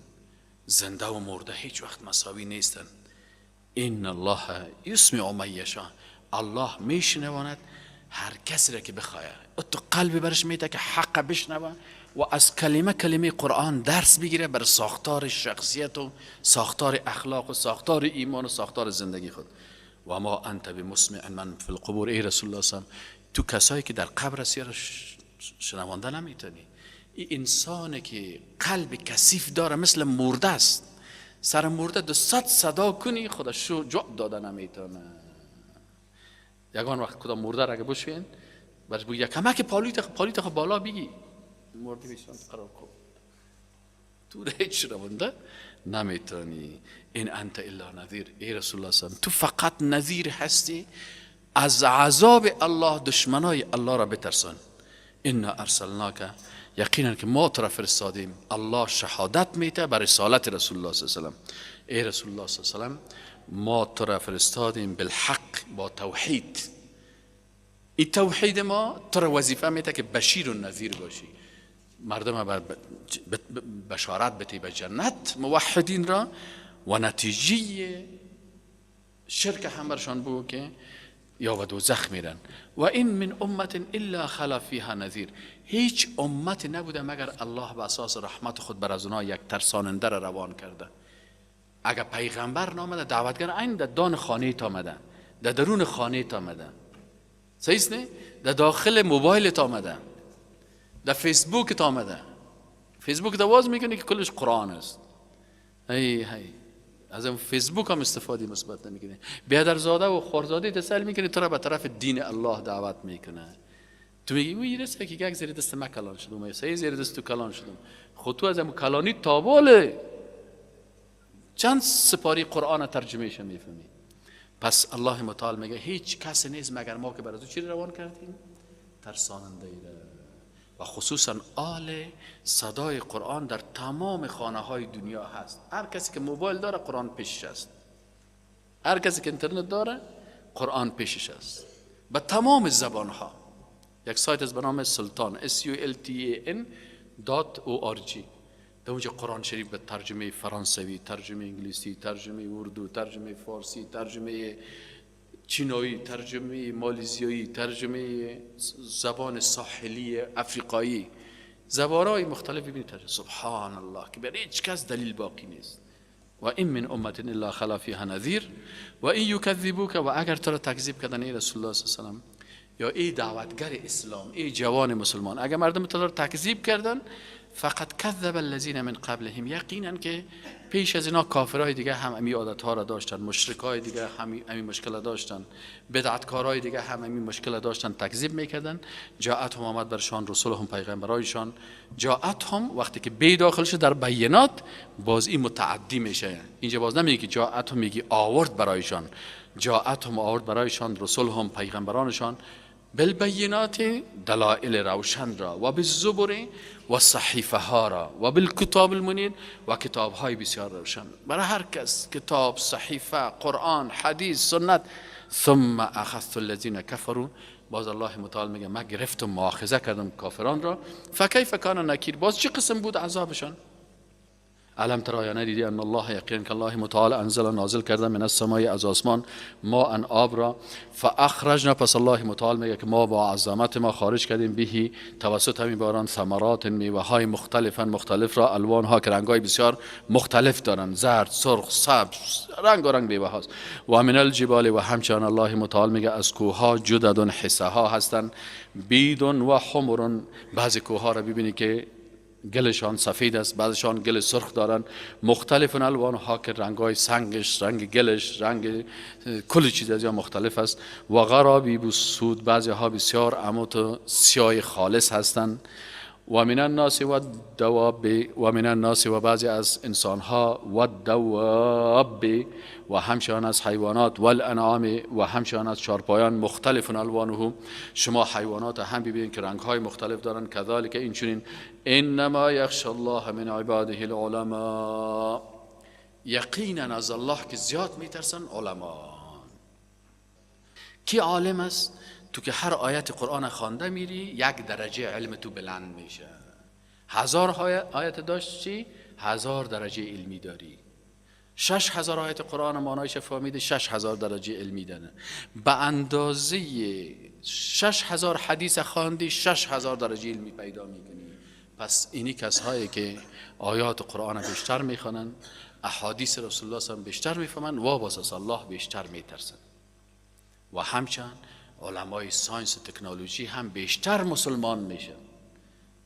S1: زنده و مرده هیچ وقت مساوی نیستن. ان الله یسمع من یشاء. الله میشنواند هر کسی را که بخواه تو قلبی برش میده که حق بشنوه و از کلمه قرآن درس بگیره بر ساختار شخصیت و ساختار اخلاق و ساختار ایمان و ساختار زندگی خود. و ما انت بمسمع من فی القبور، ای رسول الله صلی الله علیه و سلم تو کسایی که در قبر هستی را شنوانده نمیتونی. این انسانی که قلب کثیف داره مثل مرده است، سر مرده 200 صدا کنی خودش جواب داده نمیتونه. یگان وقت کدام مرده را که بشوین برش بگی کمک پالیت بالا بگی مرده بیشتر قرار کن تو هیچ شنونده نمیتونی. این انت الا نذیر، ای رسول الله صلی الله علیه و سلم تو فقط نذیر هستی از عذاب الله، دشمنای الله را بترسان. انا ارسلناک، یقینا که ما تو را فرستادیم. الله شهادت میده بر رسالت رسول الله صلی الله علیه و سلم. ای رسول الله صلی الله علیه و سلم ما تو را فرستادیم بالحق، با توحید. این توحید ما تو را وظیفه میده که بشیر و نذیر باشی، مردم بشارت بده به جنت موحدین را و نتیجه شرک همرشان بگو که یا به دوزخ میرن. و این من امت الا خلا فیها نذیر، هیچ امت نبوده مگر الله به اساس رحمت خود بر از اونها یک ترساننده را روان کرده. اگر پیغمبر نامده دعوتگر این در دان خانه تا آمده، در درون خانه تا آمده، صحیح است نه؟ در داخل موبایل تا آمده، در فیسبوک تا آمده. فیسبوک دواز میکنه که کلش قرآن است. هی از این فیسبوک هم استفاده مثبت نمیکنه. بیادرزاده و خورزاده تسل میکنه تو را به طرف دین الله دعوت میکنه. تو میگی وی رسه که یک زیر دست ما کلان شدم، یا سه زیر دست تو کلان شدم. خود تو از این کلانی تاباله چند سپاری قرآن ترجمهش میفهمی. پس الله متعال میگه هیچ کس نیست مگر ما که برای تو چی روان کردیم؟ ترساننده ای. و خصوصا آل صدای قرآن در تمام خانه های دنیا هست. هر کسی که موبایل داره قرآن پیشش است، هر کسی که اینترنت داره قرآن پیشش است، به تمام زبان ها. یک سایت از به نام سلطان sultan.org در اونجا قرآن شریف به ترجمه فرانسوی، ترجمه انگلیسی، ترجمه اردو، ترجمه فارسی، ترجمه چینایی، ترجمه مالزیایی، ترجمه زبان ساحلی افریقایی، زبانهای مختلف ببینید ترجمه. سبحان الله که برای هیچ کس دلیل باقی نیست. و این من امت الا خلا فیها نذیر و این یکذبوک، و اگر تو را تکذیب کردن ای رسول الله صلی الله علیه و سلم یا ای دعوتگر اسلام، ای جوان مسلمان، اگر مردم تو را تکذیب کردن فقط کذب الذین من قبلهم، یقینا که پیش از اینا کافرای دیگه هم همین عادت‌ها را داشتن، مشرکای دیگه همین مشکل داشتن، بدعتکارای دیگه هم همین مشکل داشتن، تکذیب میکردن. جاءتهم آمد برشان رسولهم، پیغمبرایشان. جاءتهم وقتی که بی داخل شد در بینات باز این متعدی میشه. اینجا باز نمیگه که جاءتهم، میگی آورد برایشان. جاءتهم آورد برایشان رسولهم، پیغمبرانشان. بالبینات دلائل روشن را و بالزبر و صحیفه ها را و بالکتاب المنیر و کتاب های بسیار روشن برای هر کس، کتاب، صحیفه، قرآن، حدیث، سنت. ثم اخذت الذین کفروا، باز الله متعال میگه ما گرفتم مؤاخذه کردم کافران را. فکیف کان نکیر، باز چه قسم بود عذابشان؟ علم ترى یا ندیدی ان الله، یقین که الله متعال انزل، نازل کرده من السماء، از آسمان، ما ان آب را. فاخرجنا، پس الله متعال میگه که ما با عظمت ما خارج کردیم بهی، توسط همین باران، ثمرات، میوه های مختلف را، الوان ها که رنگ های بسیار مختلف دارن، زرد، سرخ، سبز، رنگ میوه هاست. و من الجبال، و همچنان الله متعال میگه از کوه ها جدد حصه ها هستند، بید و حمر، بعضی کوه ها را ببینی که گلشان سفید است، بعضشان گل سرخ دارن، مختلف الوان ها که رنگای سنگش، رنگ گلش، رنگ کل چیز از یا مختلف است. و غرابی بسود، بعضی ها بسیار عمود سیاه خالص هستند. و من الناس و دواب، و من الناس، و بعضی از انسان ها، و دواب، و همچنان از حیوانات، و الانعام، و همچنان از چارپایان، مختلف الوانه، شما حیوانات هم ببینید که رنگ های مختلف دارن. کذالک، این چنین، انما یخشى الله من عباده العلماء، یقینا از الله که زیاد میترسن علما. کی عالم است؟ تو که هر آیت قرآن خوانده میری یک درجه علم تو بلند میشه. 1000 آیت داشت چی؟ 1000 درجه علمی داری. 6,000 آیت قرآن معنایش فهمیده، 6,000 درجه علمی داره. به اندازه 6,000 حدیث خواندی، 6,000 درجه علمی پیدا میکنی. پس اینی کسایی که آیات قرآن بیشتر میخوانن، احادیث رسول الله صلی الله علیه و بیشتر میفهمن، وابسته از الله بیشتر میترسن. و همچنین علمای ساینس و تکنولوژی هم بیشتر مسلمان میشن.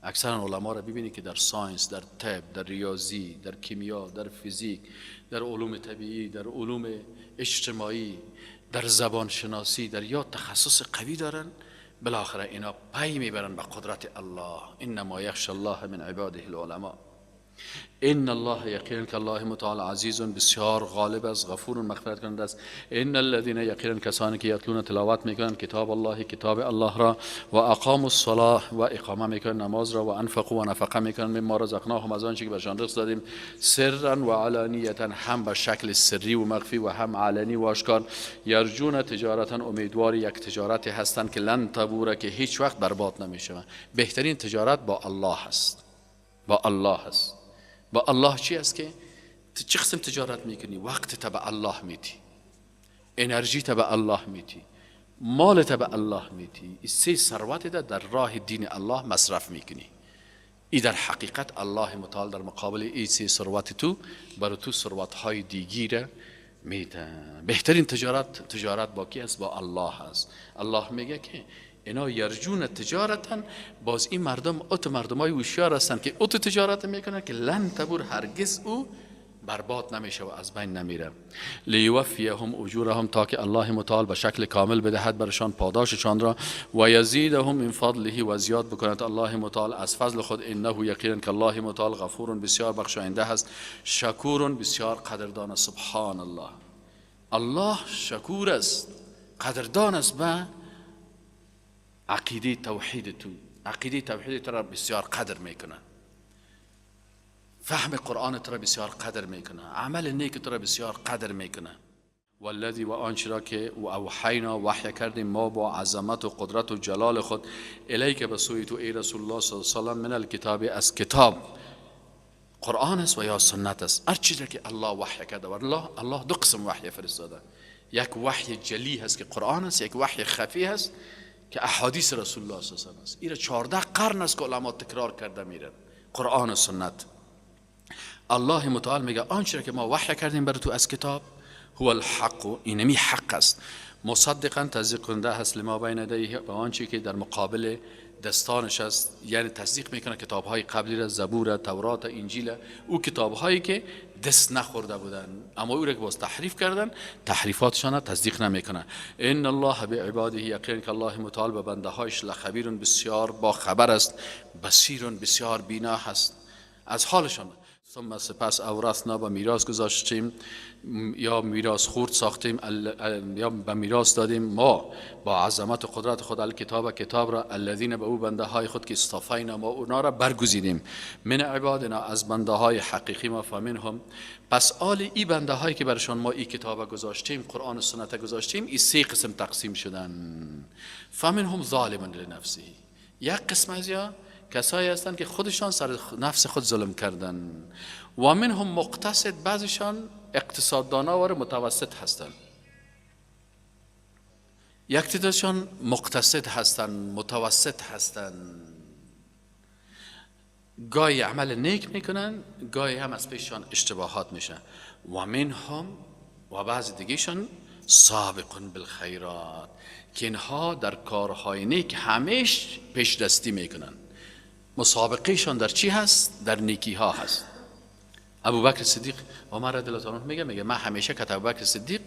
S1: اکثر علما را ببینید که در ساینس، در طب، در ریاضی، در کیمیا، در فیزیک، در علوم طبیعی، در علوم اجتماعی، در زبان شناسی، در یا تخصص قوی دارن، بالاخره اینا پی میبرن به قدرت الله. انما یخشى الله من عباده العلماء. ان الله یقینا که الله متعال عزیز بسیار غالب است، غفور مغفرت کننده است. ان الذين یقینا کسانی که یتلون تلاوت میکنند کتاب الله، کتاب الله را، و اقاموا الصلاه و اقامه میکنند نماز را، و انفقوا و نفقه میکنند مما رزقناهم از آنچه که برشان رزق دادیم، سرا و علانیه، هم به شکل سری و مخفی و هم علنی و آشکار، یرجون تجارتا، امیدوار یک تجارتی هستند که لن تبور، که هیچ وقت برباد نمیشه. بهترین تجارت با الله هست، با الله هست. با الله چی است که چه قسم تجارت میکنی؟ وقت تا به الله میدی، انرژی تا به الله میدی، مال تا به الله میدی، این سه ثروت در راه دین الله مصرف میکنی. این در حقیقت الله متعال در مقابل این سه ثروت تو برای تو ثروت های دیگه میده. بهترین تجارت با کی است؟ با الله است. الله میگه که اینا یرجون تجارتن، باز این مردم مردمای هوشیار هستن که تجارت میکنن که لن تبور، هرگز او برباد نمیشه و از بین نمیره. لیوفیهم اجورهم، تا که الله متعال به شکل کامل بدهد برشان پاداششان را، و یزیدهم من فضله، و زیاد بکند الله متعال از فضل خود. انه یقینا که الله متعال غفور بسیار بخشاینده هست، شکور بسیار قدردان. سبحان الله، الله شکور است، قدردان است به عقیده توحید تو. عقیده توحید تو را بسیار قدر میکنه، فهم قرآن تو را بسیار قدر میکنه، عمل نیک تو را بسیار قدر میکنه. والذی، و آنچه را که اوحینا وحی کردیم ما با عظمت و قدرت و جلال خود، الیک به سوی تو ای رسول الله صلی الله علیه و سلم، من الکتاب، از کتاب قرآن است و یا سنت است، هر چیزی که الله وحی کرده. و الله دو قسم وحی فرستاده، یک وحی جلی هست که قرآن است، یک وحی خفی هست که احادیث رسول الله صلی الله علیه و سلم است. این 14 قرن است که علما تکرار کرده میرن، قرآن و سنت. الله متعال میگه آنچه که ما وحی کردیم بر تو از کتاب، هو الحق، اینمی حق است، مصدقا، تصدیق کننده هست، لما بین یدیه، به آنچه که در مقابل دستانش است، یعنی تصدیق میکنه کتابهای قبلی را، زبور، تورات، انجیل، او کتابهایی که دست نخورده بودن اما او را که باز تحریف کردن، تحریفاتشان تصدیق نمیکنه. ان الله بعباده، یقینا که الله متعال به بنده هایش لخبیر، بسیار با خبر است، بصیر، بسیار بینا هست از حالشان. ثم سپس اورثنا، به میراث گذاشتیم یا میراث خورد ساختیم، یا به میراث دادیم ما با عظمت و قدرت خود الکتاب، کتاب را، الذین، به او بنده های خود که اصطفینا، ما اونا را برگزیدیم، من عبادنا، از بنده های حقیقی ما، فمنهم، پس آل ای بنده هایی که برشان ما این کتاب گذاشتیم، قرآن و سنت گذاشتیم، این سه قسم تقسیم شدن. فمنهم ظالم لنفسه، یک قسم از یا کسایی هستند که خودشان سر نفس خود ظلم کردن، و منهم مقتصد، بعضشان اقتصاددانا و متوسط هستند. یک تعدادشان مقتصد هستند، متوسط هستند، گاهی عمل نیک میکنن، گاهی هم از پیششان اشتباهات میشه. و منهم، و بعض دیگهشان سابقون بالخیرات، که اینها در کارهای نیک همیشه پیش دستی میکنن. مسابقهشان در چی هست؟ در نیکی ها هست. ابوبکر صدیق، عمر رضی الله عنه میگه من همیشه که ابوبکر صدیق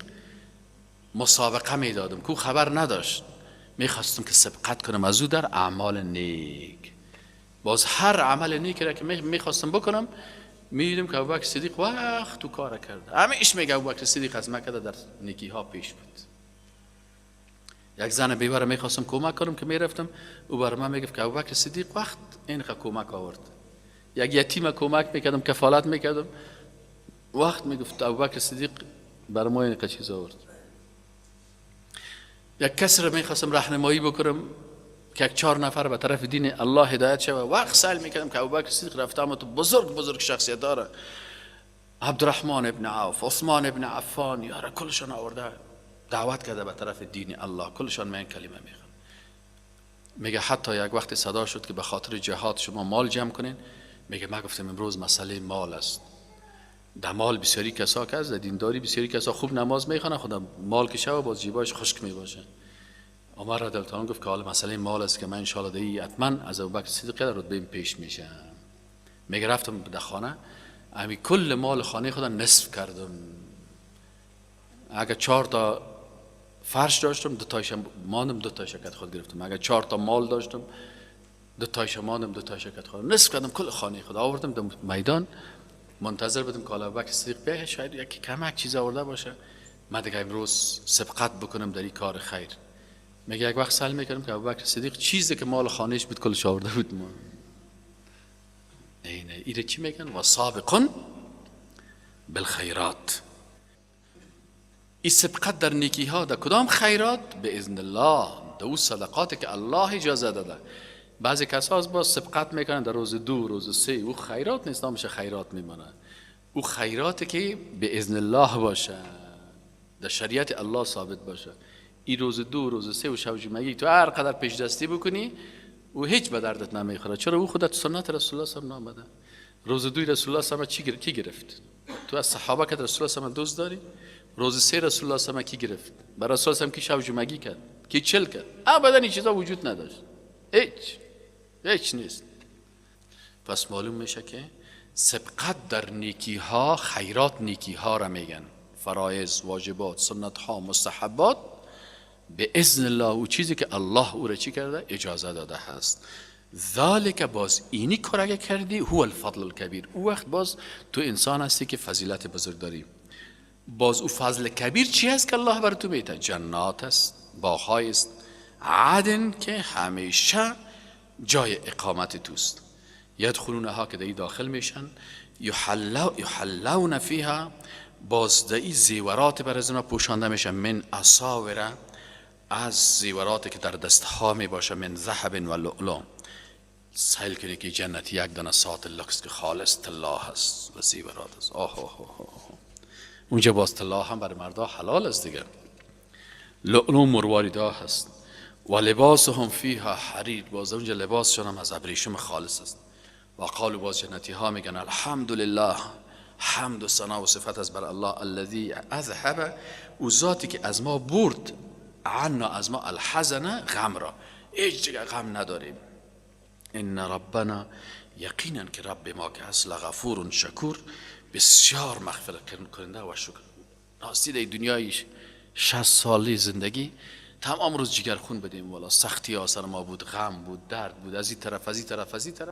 S1: مسابقه میدادم، کو خبر نداشت، میخواستم که سبقت کنم از او در اعمال نیک. باز هر عمل نیکی را که میخواستم بکنم، میدیدم که ابوبکر صدیق وقت تو کار کرده. همیشه میگه ابوبکر صدیق از مکه در نیکی ها پیش بود. یک زن بیواره میخواستم کمک کنم که میرفتم، او بر من میگفت که ابوبکر صدیق وقت اینقدر کمک آورد. یک یتیم کمک میکردم، کفالت میکردم، وقت میگفت ابوبکر صدیق بر ما اینقدر چیز آورد. یک کس را میخواستم راهنمایی بکنم که یک 4 نفر به طرف دین الله هدایت شود، وقت سعی میکردم که ابوبکر صدیق رفته اما تو بزرگ شخصیت داره، عبدالرحمن ابن عوف، عثمان ابن عفان، یارا کلشان آورده دعوت کرده به طرف دین الله، کلشان من کلمه میخوان. میگه حتی یک وقت صدا شد که به خاطر جهاد شما مال جمع کنین. میگه ما گفتم امروز مسئله مال است. در مال بسیاری کسا که از دینداری بسیاری کسا خوب نماز میخوانن، خدا مال که شو باز جیبایش خشک میباشه. عمر رضی الله عنه گفت که حالا مسئله مال است که من ان شاء الله دی حتما از ابوبکر صدیق رتبه پیش میشم. میگه رفتم در خانه، امی کل مال خانه خدا نصف کردم. اگر 4 تا فرش داشتم 2 تایش ماندم، 2 تایش شکت خود گرفتم. اگر 4 تا مال داشتم 2 تایش ماندم، 2 تایش شکت خود نصف کردم. کل خانه خدا آوردم در میدان، منتظر بودم که ابوبکر صدیق بیاد، شاید یکی کمک چیز آورده باشه من دیگه امروز سبقت بکنم در این کار خیر. میگه یک وقت سال میکردم که ابوبکر صدیق چیزی که مال خانهش بود کلش آورده بود. ما اینه ایره چی میگن؟ و سابقون بالخیرات. این سبقت در نیکی ها در کدام خیرات؟ به اذن الله، در اون صدقاتی که الله اجازه داده. بعضی کسا از با سبقت میکنن در روز 2، روز 3، او خیرات نیست، نامش خیرات میمونه. او خیراتی که به اذن الله باشه، در شریعت الله ثابت باشه. این روز 2، روز 3 و شب جمعه تو هر قدر پیش دستی بکنی و هیچ به دردت نمیخوره. چرا؟ او خودت سنت رسول الله صلی الله علیه و آله. روز 2 رسول الله صلی الله علیه و آله چی گرفت؟ تو از صحابه که رسول الله صلی الله علیه و آله دوست داری؟ روز 3 رسول الله صلی الله علیه و آله کی گرفت؟ برای رسول الله کی شب جمعه کرد؟ کی چل کرد؟ ابدا این چیزا وجود نداشت. هیچ نیست. پس معلوم میشه که سبقت در نیکی ها، خیرات نیکی ها را میگن. فرایض، واجبات، سنت ها، مستحبات به اذن الله، او چیزی که الله او را چی کرده؟ اجازه داده هست. ذالک، باز اینی کار کردی، هو الفضل الکبیر. او وقت باز تو انسان هستی که فضیلت بزرگ داری. باز او فضل کبیر چی است که الله بر تو میده؟ جنات است، باغ‌های است، عدن که همیشه جای اقامت توست. یدخلونها که دی داخل میشن، یحلون فیها، باز دی زیورات بر از اونا پوشانده میشن، من اساوره، از زیوراتی که در دستها می باشه، من ذهب و لؤلؤ. سیل کنی که جنت یک دانه ساعت لکس که خالص طلا هست و زیورات است. اونجا باز طلا هم برای مردا حلال است دیگه. لؤلؤ مرواریدا هست. و لباسهم فیها حریر، باز اونجا لباسشون هم از ابریشم خالص است. و قالوا، باز جنتی ها میگن الحمدلله، حمد و ثنا و صفت از بر الله، الذی اذهب، او ذاتی که از ما برد، عنا از ما، الحزن، غم را، هیچ دیگه غم نداریم. ان ربنا، یقینا که رب ما که هست، لغفور شکور، بسیار مغفرت کننده و شکر. راستی در دنیای 60 سالی زندگی تمام روز جگر خون بدیم، والا سختی ها سر ما بود، غم بود، درد بود، از این طرف از این طرف از این طرف.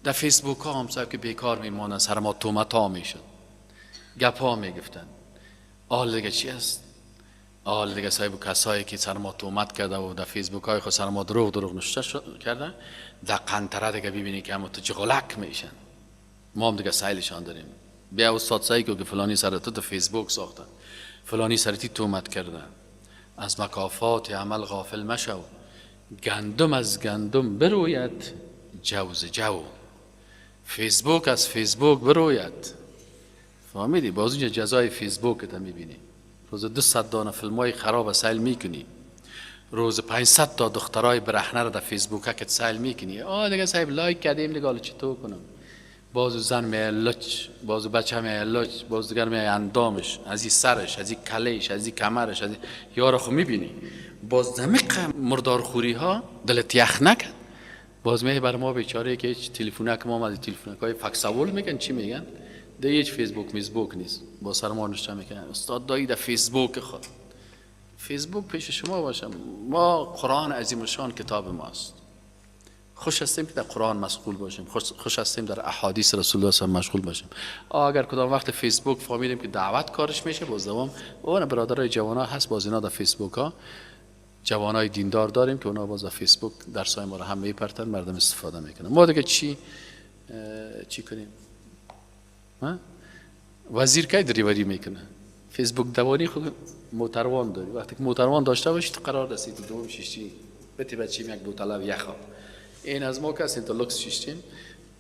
S1: در فیسبوک ها هم صاحب که بیکار میمونن، سر ما تومت ها میشد، گپ ها میگفتن. آل دیگه چی است؟ آل دیگه صاحب کسایی که سر ما تومت کرده و در فیسبوک های خود سر ما دروغ نوشته کردن، در قنطره دیگه ببینی که همون تو چغلک میشن. ما هم دیگه سایلشان داریم. بیا استاد سایی که فلانی سر تو فیسبوک ساختن، فلانی سرتی تومت کردن. از مکافات عمل غافل مشو، گندم از گندم بروید، جوز جو. فیسبوک از فیسبوک بروید. فهمیدی؟ باز اینجا جزای فیسبوک تا میبینی. روز 200 دانه فیلمای خراب سیل میکنی، روز 500 تا دخترای برهنه رو در فیسبوک که سیل میکنی. دیگه صاحب لایک کردیم دیگه، حالا چطور کنم؟ بازو زن میلچ، بازو بچه میلچ، بازو دیگر می اندامش، از این سرش، از این کلهش، از این کمرش، از این یارو خو میبینی. باز دمیق مردار خوری ها دلت یخ نکن. باز می بر ما بیچاره که هیچ تلفنک ما از تلفنک های فکسول میگن، چی میگن؟ ده هیچ فیسبوک میزبوک نیست. با سر ما نشته میکنن استاد دایی در فیسبوک خود. فیسبوک پیش شما باشم. ما قرآن عظیم الشان کتاب ماست. خوش هستیم که در قرآن مشغول باشیم، خوش هستیم در احادیث رسول الله صلی الله علیه و آله مشغول باشیم. اگر کدام وقت فیسبوک فهمیدیم که دعوت کارش میشه، باز دوام اون برادرای جوانا هست، باز اینا در فیسبوک ها جوانای دیندار داریم که اونا باز در فیسبوک درسای ما رو هم میپرتن، مردم استفاده میکنن. ما دیگه چی کنیم؟ وزیر کی دریوری میکنه؟ فیسبوک دوانی خود موتروان داری. وقتی که موتروان داشته باشی تو قرار رسید دوم شیشتی بتی بچیم یک بوتل یخا. این از ما کسی تا لکس شیشتیم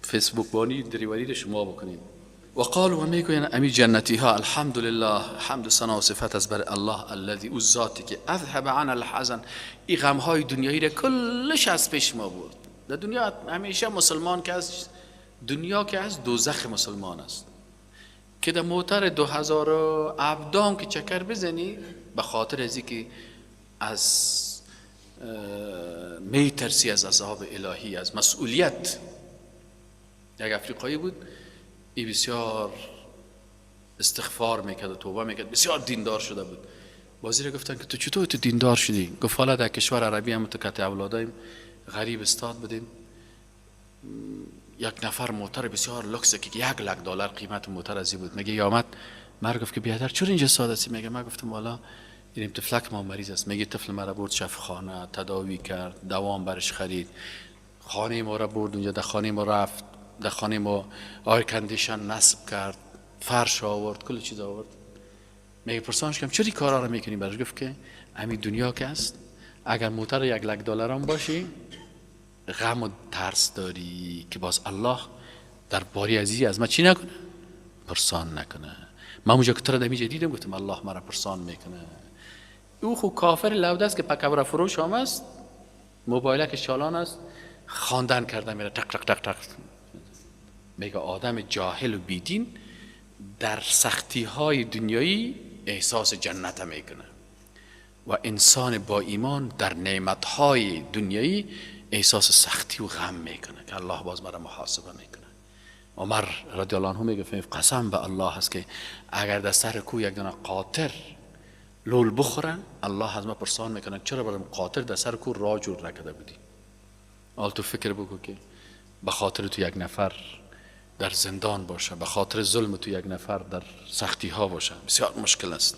S1: فیسبوک بانی دریوری رو شما بکنیم. و قال و میگوین امی جنتی ها الحمدلله، حمد و ثنا و صفت از بر الله الذی، او ذاتی که اذهب عن الحزن، این غم های دنیایی را کلش از پیش ما بود. در دنیا همیشه مسلمان که از دنیا که از دوزخ مسلمان است، که در موتر 2000 ابدام که چکر بزنی به خاطر ازی که از می ترسی از عذاب الهی، از مسئولیت. یک افریقایی بود، ای بسیار استغفار میکرد و توبه میکرد، بسیار دیندار شده بود. بازی را گفتن که تو چطور تو دیندار شدی؟ گفت حالا در کشور عربی هم متقطع اولادایم، غریب استاد بودیم، یک نفر موتر بسیار لکسه که $1,00,000 قیمت موتر ازی بود. میگه یا آمد مرا گفت که بیادر چرا اینجا ساده سی؟ میگه من گفتم والا این طفلک ما مریض است. میگه طفل مرا برد شفاخانه، تداوی کرد، دوام برش خرید، خانه ما را برد اونجا، در خانه ما رفت، در خانه ما آیر کندیشن نصب کرد، فرش آورد، کل چیز آورد. میگه پرسانش کردم چرا کارا رو میکنی؟ برش گفت که همین دنیا که است، اگر موتر $1,00,000 هم باشی غم و ترس داری که باز الله در باری عزیزی از ما چی نکنه؟ پرسان نکنه. من اونجا که ترا دمیجه دیدم گفتم الله مرا پرسان میکنه. او خو کافر لوده است که پکبر فروش هم است، موبایلک چالان است، خواندن کرده میره تق تق تق تق. میگه آدم جاهل و بیدین در سختی های دنیایی احساس جنت میکنه و انسان با ایمان در نعمت های دنیایی احساس سختی و غم میکنه که الله باز مرا محاسبه میکنه. عمر رضی الله عنه میگه قسم به الله هست که اگر در سر کو یک دونه قاطر لول بخورن، الله از ما پرسان میکنه چرا برام قاطر در سر کو را جور نکرده بودی؟ حال تو فکر بکن که به خاطر تو یک نفر در زندان باشه، به خاطر ظلم تو یک نفر در سختی ها باشه، بسیار مشکل است.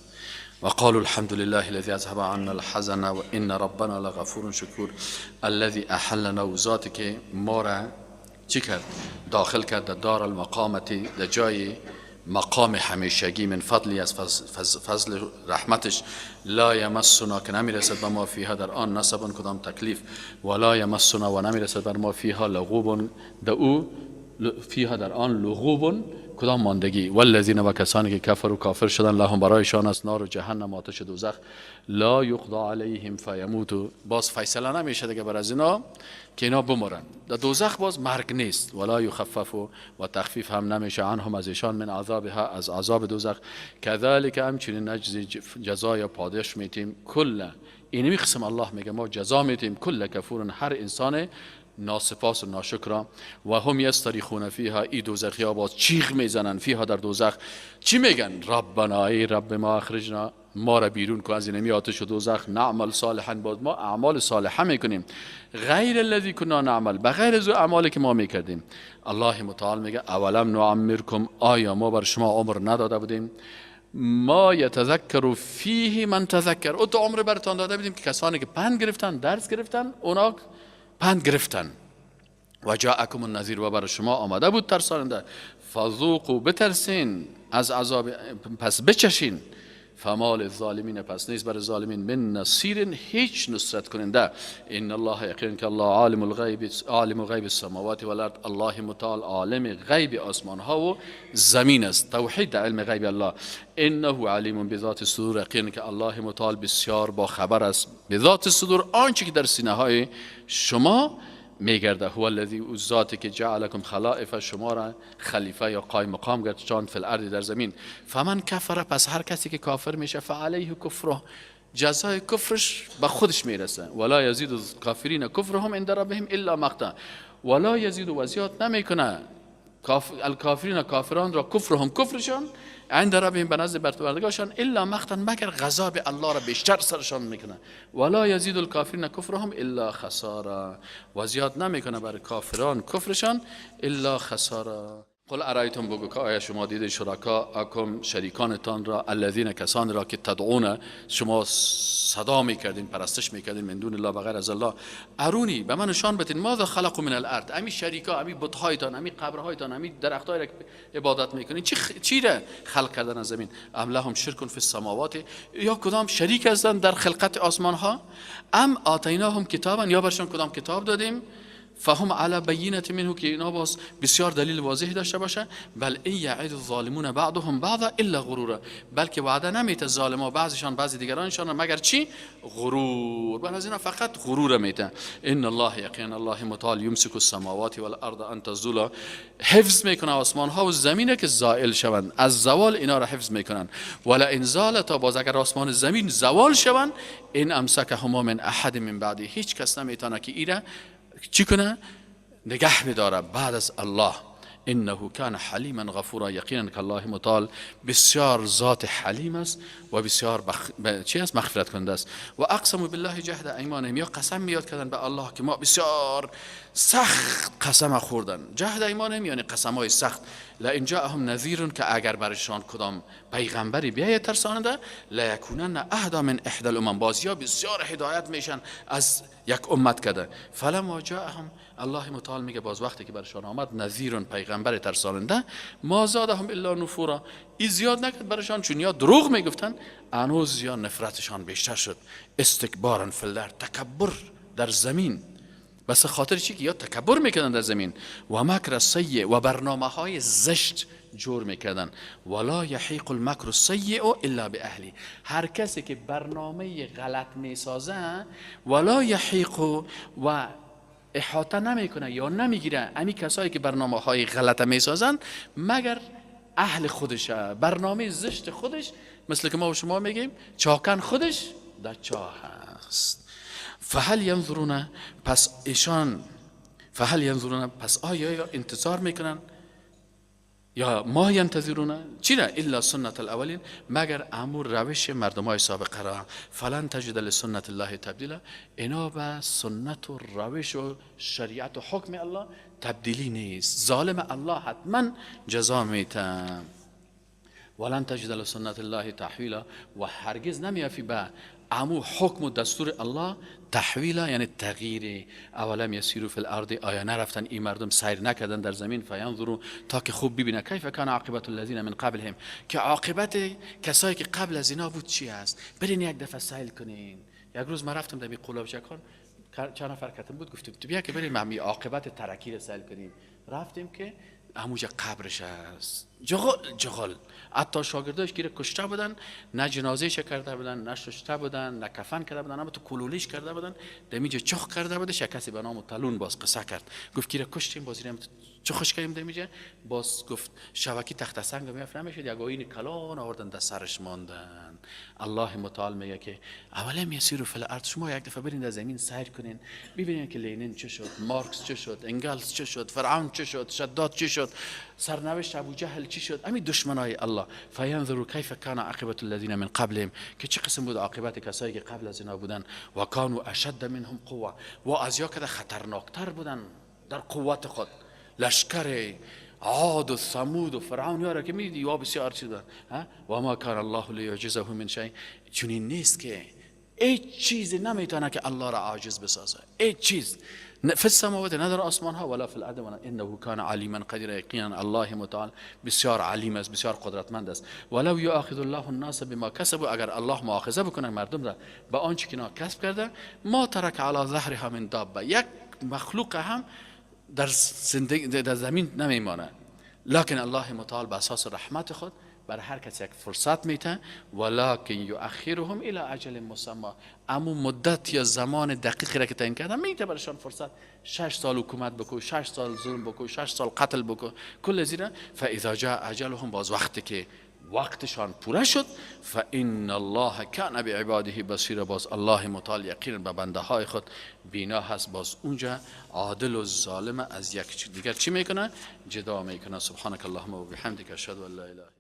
S1: و قالوا الحمد لله الذي اذهب عنا الحزن و ان ربنا لغفور شکور الذي احلنا، و ذاتی که ما را چی کرد؟ داخل کرد در دار المقامتی، در جای مقام همیشگی، من فضلی از فضل رحمتش، لا یمسنا که نمیرسد به ما فیها در آن نصب کدام تکلیف، ولا یمسنا و نمیرسد بر ما فیها لغوب در او فیها در آن لغوب کدام ماندگی، والذین و کسانی که کفر و کافر شدن لهم برایشان است نار و جهنم آتش دوزخ، لا یقضا علیهم فیموتوا، باز فیصله نمیشه دیگه بر از اینا که اینا بمرن در دوزخ، باز مرگ نیست، ولا یخفف و تخفیف هم نمیشه عنهم از ایشان من عذابها از عذاب دوزخ، کذالک همچنین نجزی جزای پاداش میتیم کل، اینمی قسم الله میگه ما جزا میتیم کل کفور، هر انسان ناسپاس و ناشکر، و هم یستریخون فیها، ای دوزخی ها باز چیغ میزنن فیها در دوزخ، چی میگن؟ ربنا ای رب ما اخرجنا، ما را بیرون کن از اینمی آتش و دوزخ، نعمل صالحا، باز ما اعمال صالحه میکنیم، غیر الذی کنا نعمل، بغیر از اعمالی که ما میکردیم. الله متعال میگه اولم نعمرکم، آیا ما بر شما عمر نداده بودیم؟ ما یتذکر فیه من تذکر، او تو عمر برتان داده بودیم که کسانی که پند گرفتن، درس گرفتن، اونا پند گرفتن. و جاءکم النذیر، و بر شما آمده بود ترساننده، فذوقوا بترسین از عذاب، پس بچشین، فما للظالمین، پس نیست بر ظالمین من نصیر، هیچ نصرت کننده. ان الله یقین که الله عالم الغیب، عالم غیب السماوات والارض، الله متعال عالم غیب آسمان ها و زمین است، توحید علم غیب الله. انه علیم بذات الصدور، یقین که الله متعال بسیار با خبر است بذات الصدور، آنچه که در سینه های شما میگرده. هو الذی، ذاتی که جعلکم خلائف، شما را خلیفه یا قائم مقام گرداند فی الارض در زمین. فمن کفر، پس هر کسی که کافر میشه، فعلیه کفره، جزای کفرش به خودش میرسه. ولا یزید الکافرین کفرهم عند ربهم الا مقتا، ولا یزید، و زیاد نمیکنه الکافرین کافران را کفرهم کفرشان عند ربهم به نزد پروردگارشان الا مقتا، مگر غضب الله را بیشتر سرشان میکنه. ولا یزید الکافرین کفرهم الا خسارا، و زیاد نمیکنه بر کافران کفرشان الا خسارا. قل ارایتم، بگو که آیا شما دیدید شرکاءکم، شریکانتان را، الذین، کسان را که تدعون، شما صدا میکردین، پرستش میکردین، من دون الله، بغیر از الله، ارونی، به من نشان بدین، ماذا خلقوا من الارض، امی شریکا، امی بت‌هایتان، امی قبرهایتان، امی درختایی را عبادت میکنین، چی را خلق کردن از زمین؟ ام لهم شرک فی السماوات، یا کدام شریک هستند در خلقت آسمان ها؟ ام آتیناهم کتابا، یا برشان کدام کتاب دادیم؟ فهم علی بینة منه که اینا باز بسیار دلیل واضحی داشته باشه. بل این یعد الظالمون بعضهم بعضا الا غرورا، بلکه وعده نمیته ظالما بعضشان بعضی دیگرانشان مگر چی؟ غرور. بل از اینا فقط غرور میته. ان الله یقینا الله متعال یمسک السماوات والارض ان تزولا، حفظ میکنه آسمان ها و زمین که زائل شوند، از زوال اینا را حفظ میکنن. ولا ان زالتا، باز اگر آسمان و زمین زوال شوند، این امسکهما من احد من بعدی، هیچ کس نمیتونه که ایره چی کنه؟ نگه بداره بعد از الله. انه کان حلیما غفورا، یقینا که الله متعال بسیار ذات حلیم است و بسیار چی است؟ مغفرت کننده است. و اقسموا بالله جهد ایمانهم، یا قسم میاد کردن به الله که ما بسیار سخت قسم خوردن. جهد ایمانهم یعنی قسم های سخت. لئن جاءهم نذیر، که اگر برشان کدام پیغمبری بیاید ترساننده، لیکونن اهدی من احدی الامم، بازیا بسیار هدایت میشن از یک امت کده. فلما جاءهم، الله متعال میگه باز وقتی که برشان آمد نذیر، پیغمبر ترساننده، ما زادهم الا نفورا، این زیاد نکرد برشان، چون یا دروغ میگفتن، انوز یا نفرتشان بیشتر شد. استکبارا فی الارض، تکبر در زمین، بس خاطر چی که یا تکبر میکردن در زمین، و مکر السیء، و برنامه های زشت جور میکردن. ولا یحیق المکر السیء الا باهلی، هر کسی که برنامه غلط میسازه، ولا یحیق و احاطه نمیکنه یا نمیگیره امی کسایی که برنامه های غلط میسازن مگر اهل خودشه، برنامه زشت خودش. مثل که ما و شما میگیم چاکن خودش در چاه هست. فهل ینظرون، پس ایشان فهل ینظرون، پس آیا انتظار میکنن، یا ما ینتظرون چی را؟ الا سنت الاولین، مگر امور روش مردمای سابقه را. فلن تجد لسنت الله تبدیلا، اینا به سنت و روش و شریعت و حکم الله تبدیلی نیست. ظالم الله حتما جزا میته. ولن تجد لسنت الله تحویلا، و هرگز نمیافی به امو حکم و دستور الله تحویلا، یعنی تغییر. اولم یسیروا فی الارض، آیا نرفتن این مردم سیر نکردن در زمین، فینظروا، تا که خوب ببینن کیف کان عاقبت الذین من قبلهم، که عاقبت کسایی که قبل از اینا بود چی است. برین یک دفعه سیل کنین. یک روز من رفتم در قلابچکان، چند نفر کتم بود، گفتم تو بیا که بریم همین عاقبت ترکی رو سیل کنیم. رفتیم که همونجا قبرش است، جغل. حتی شاگرداش که کشته بودن، نه جنازهش کرده بودن، نه شسته بودن، نه کفن کرده بودن، اما تو کلولیش کرده بودن، دمیجا چخ کرده بوده. کسی به نام تلون باز قصه کرد، گفت که کشتیم باز اینم چخش کردیم دمیجا. باز گفت شبکی تخت سنگ میافت نمیشد، یک آیین کلان آوردن در سرش ماندن. الله متعال میگه که اولم یسیروا فی الارض، شما یک دفعه برین در زمین سیر کنین، ببینین که لنین چه شد، مارکس چه شد، انگلس چه شد، فرعون چه شد، شداد چه شد، سرنوشت ابو جهل چی شد، همین دشمنای الله. فینظروا کیف کان عاقبت الذین من قبلهم، که چه قسم بود عاقبت کسایی که قبل از اینا بودن. و کانوا اشد منهم قوه، و از یا که خطرناکتر بودن در قوت خود. لشکر عاد و ثمود و فرعون یاره که میدی یا بسیار چیز دارن. و ما کان الله لیعجزه من شیء، چنین نیست که هیچ چیزی نمیتونه که الله را عاجز بسازه. هیچ چیز فی السماوات، نه در آسمان ها، ولا فی الارض، انه کان علیما قدیرا، یقینا الله متعال بسیار علیم است، بسیار قدرتمند است. ولو یؤاخذ الله الناس بما کسبوا، اگر الله مؤاخذه بکنه مردم را به آنچه که اینا کسب کرده، ما ترک علی ظهرها من دابه، یک مخلوق هم در زمین نمیمانه. لکن الله متعال به اساس رحمت خود بر هر کس یک فرصت میته. ولکن یؤخرهم الی اجل مسمى، اما مدت یا زمان دقیقی را که تعیین کرده میته برشان فرصت. 6 سال حکومت بکو، 6 سال ظلم بکو، 6 سال قتل بکو، کل زیرا. فاذا جاء اجلهم، باز وقتی که وقتشان پوره شد، فان الله کان بعباده بصیر، باز الله متعال یقینا به بنده های خود بینا هست. باز اونجا عادل و ظالم از یک دیگر چی میکنه؟ جدا میکنه. سبحانك اللهم و بحمدک، اشهد ان لا اله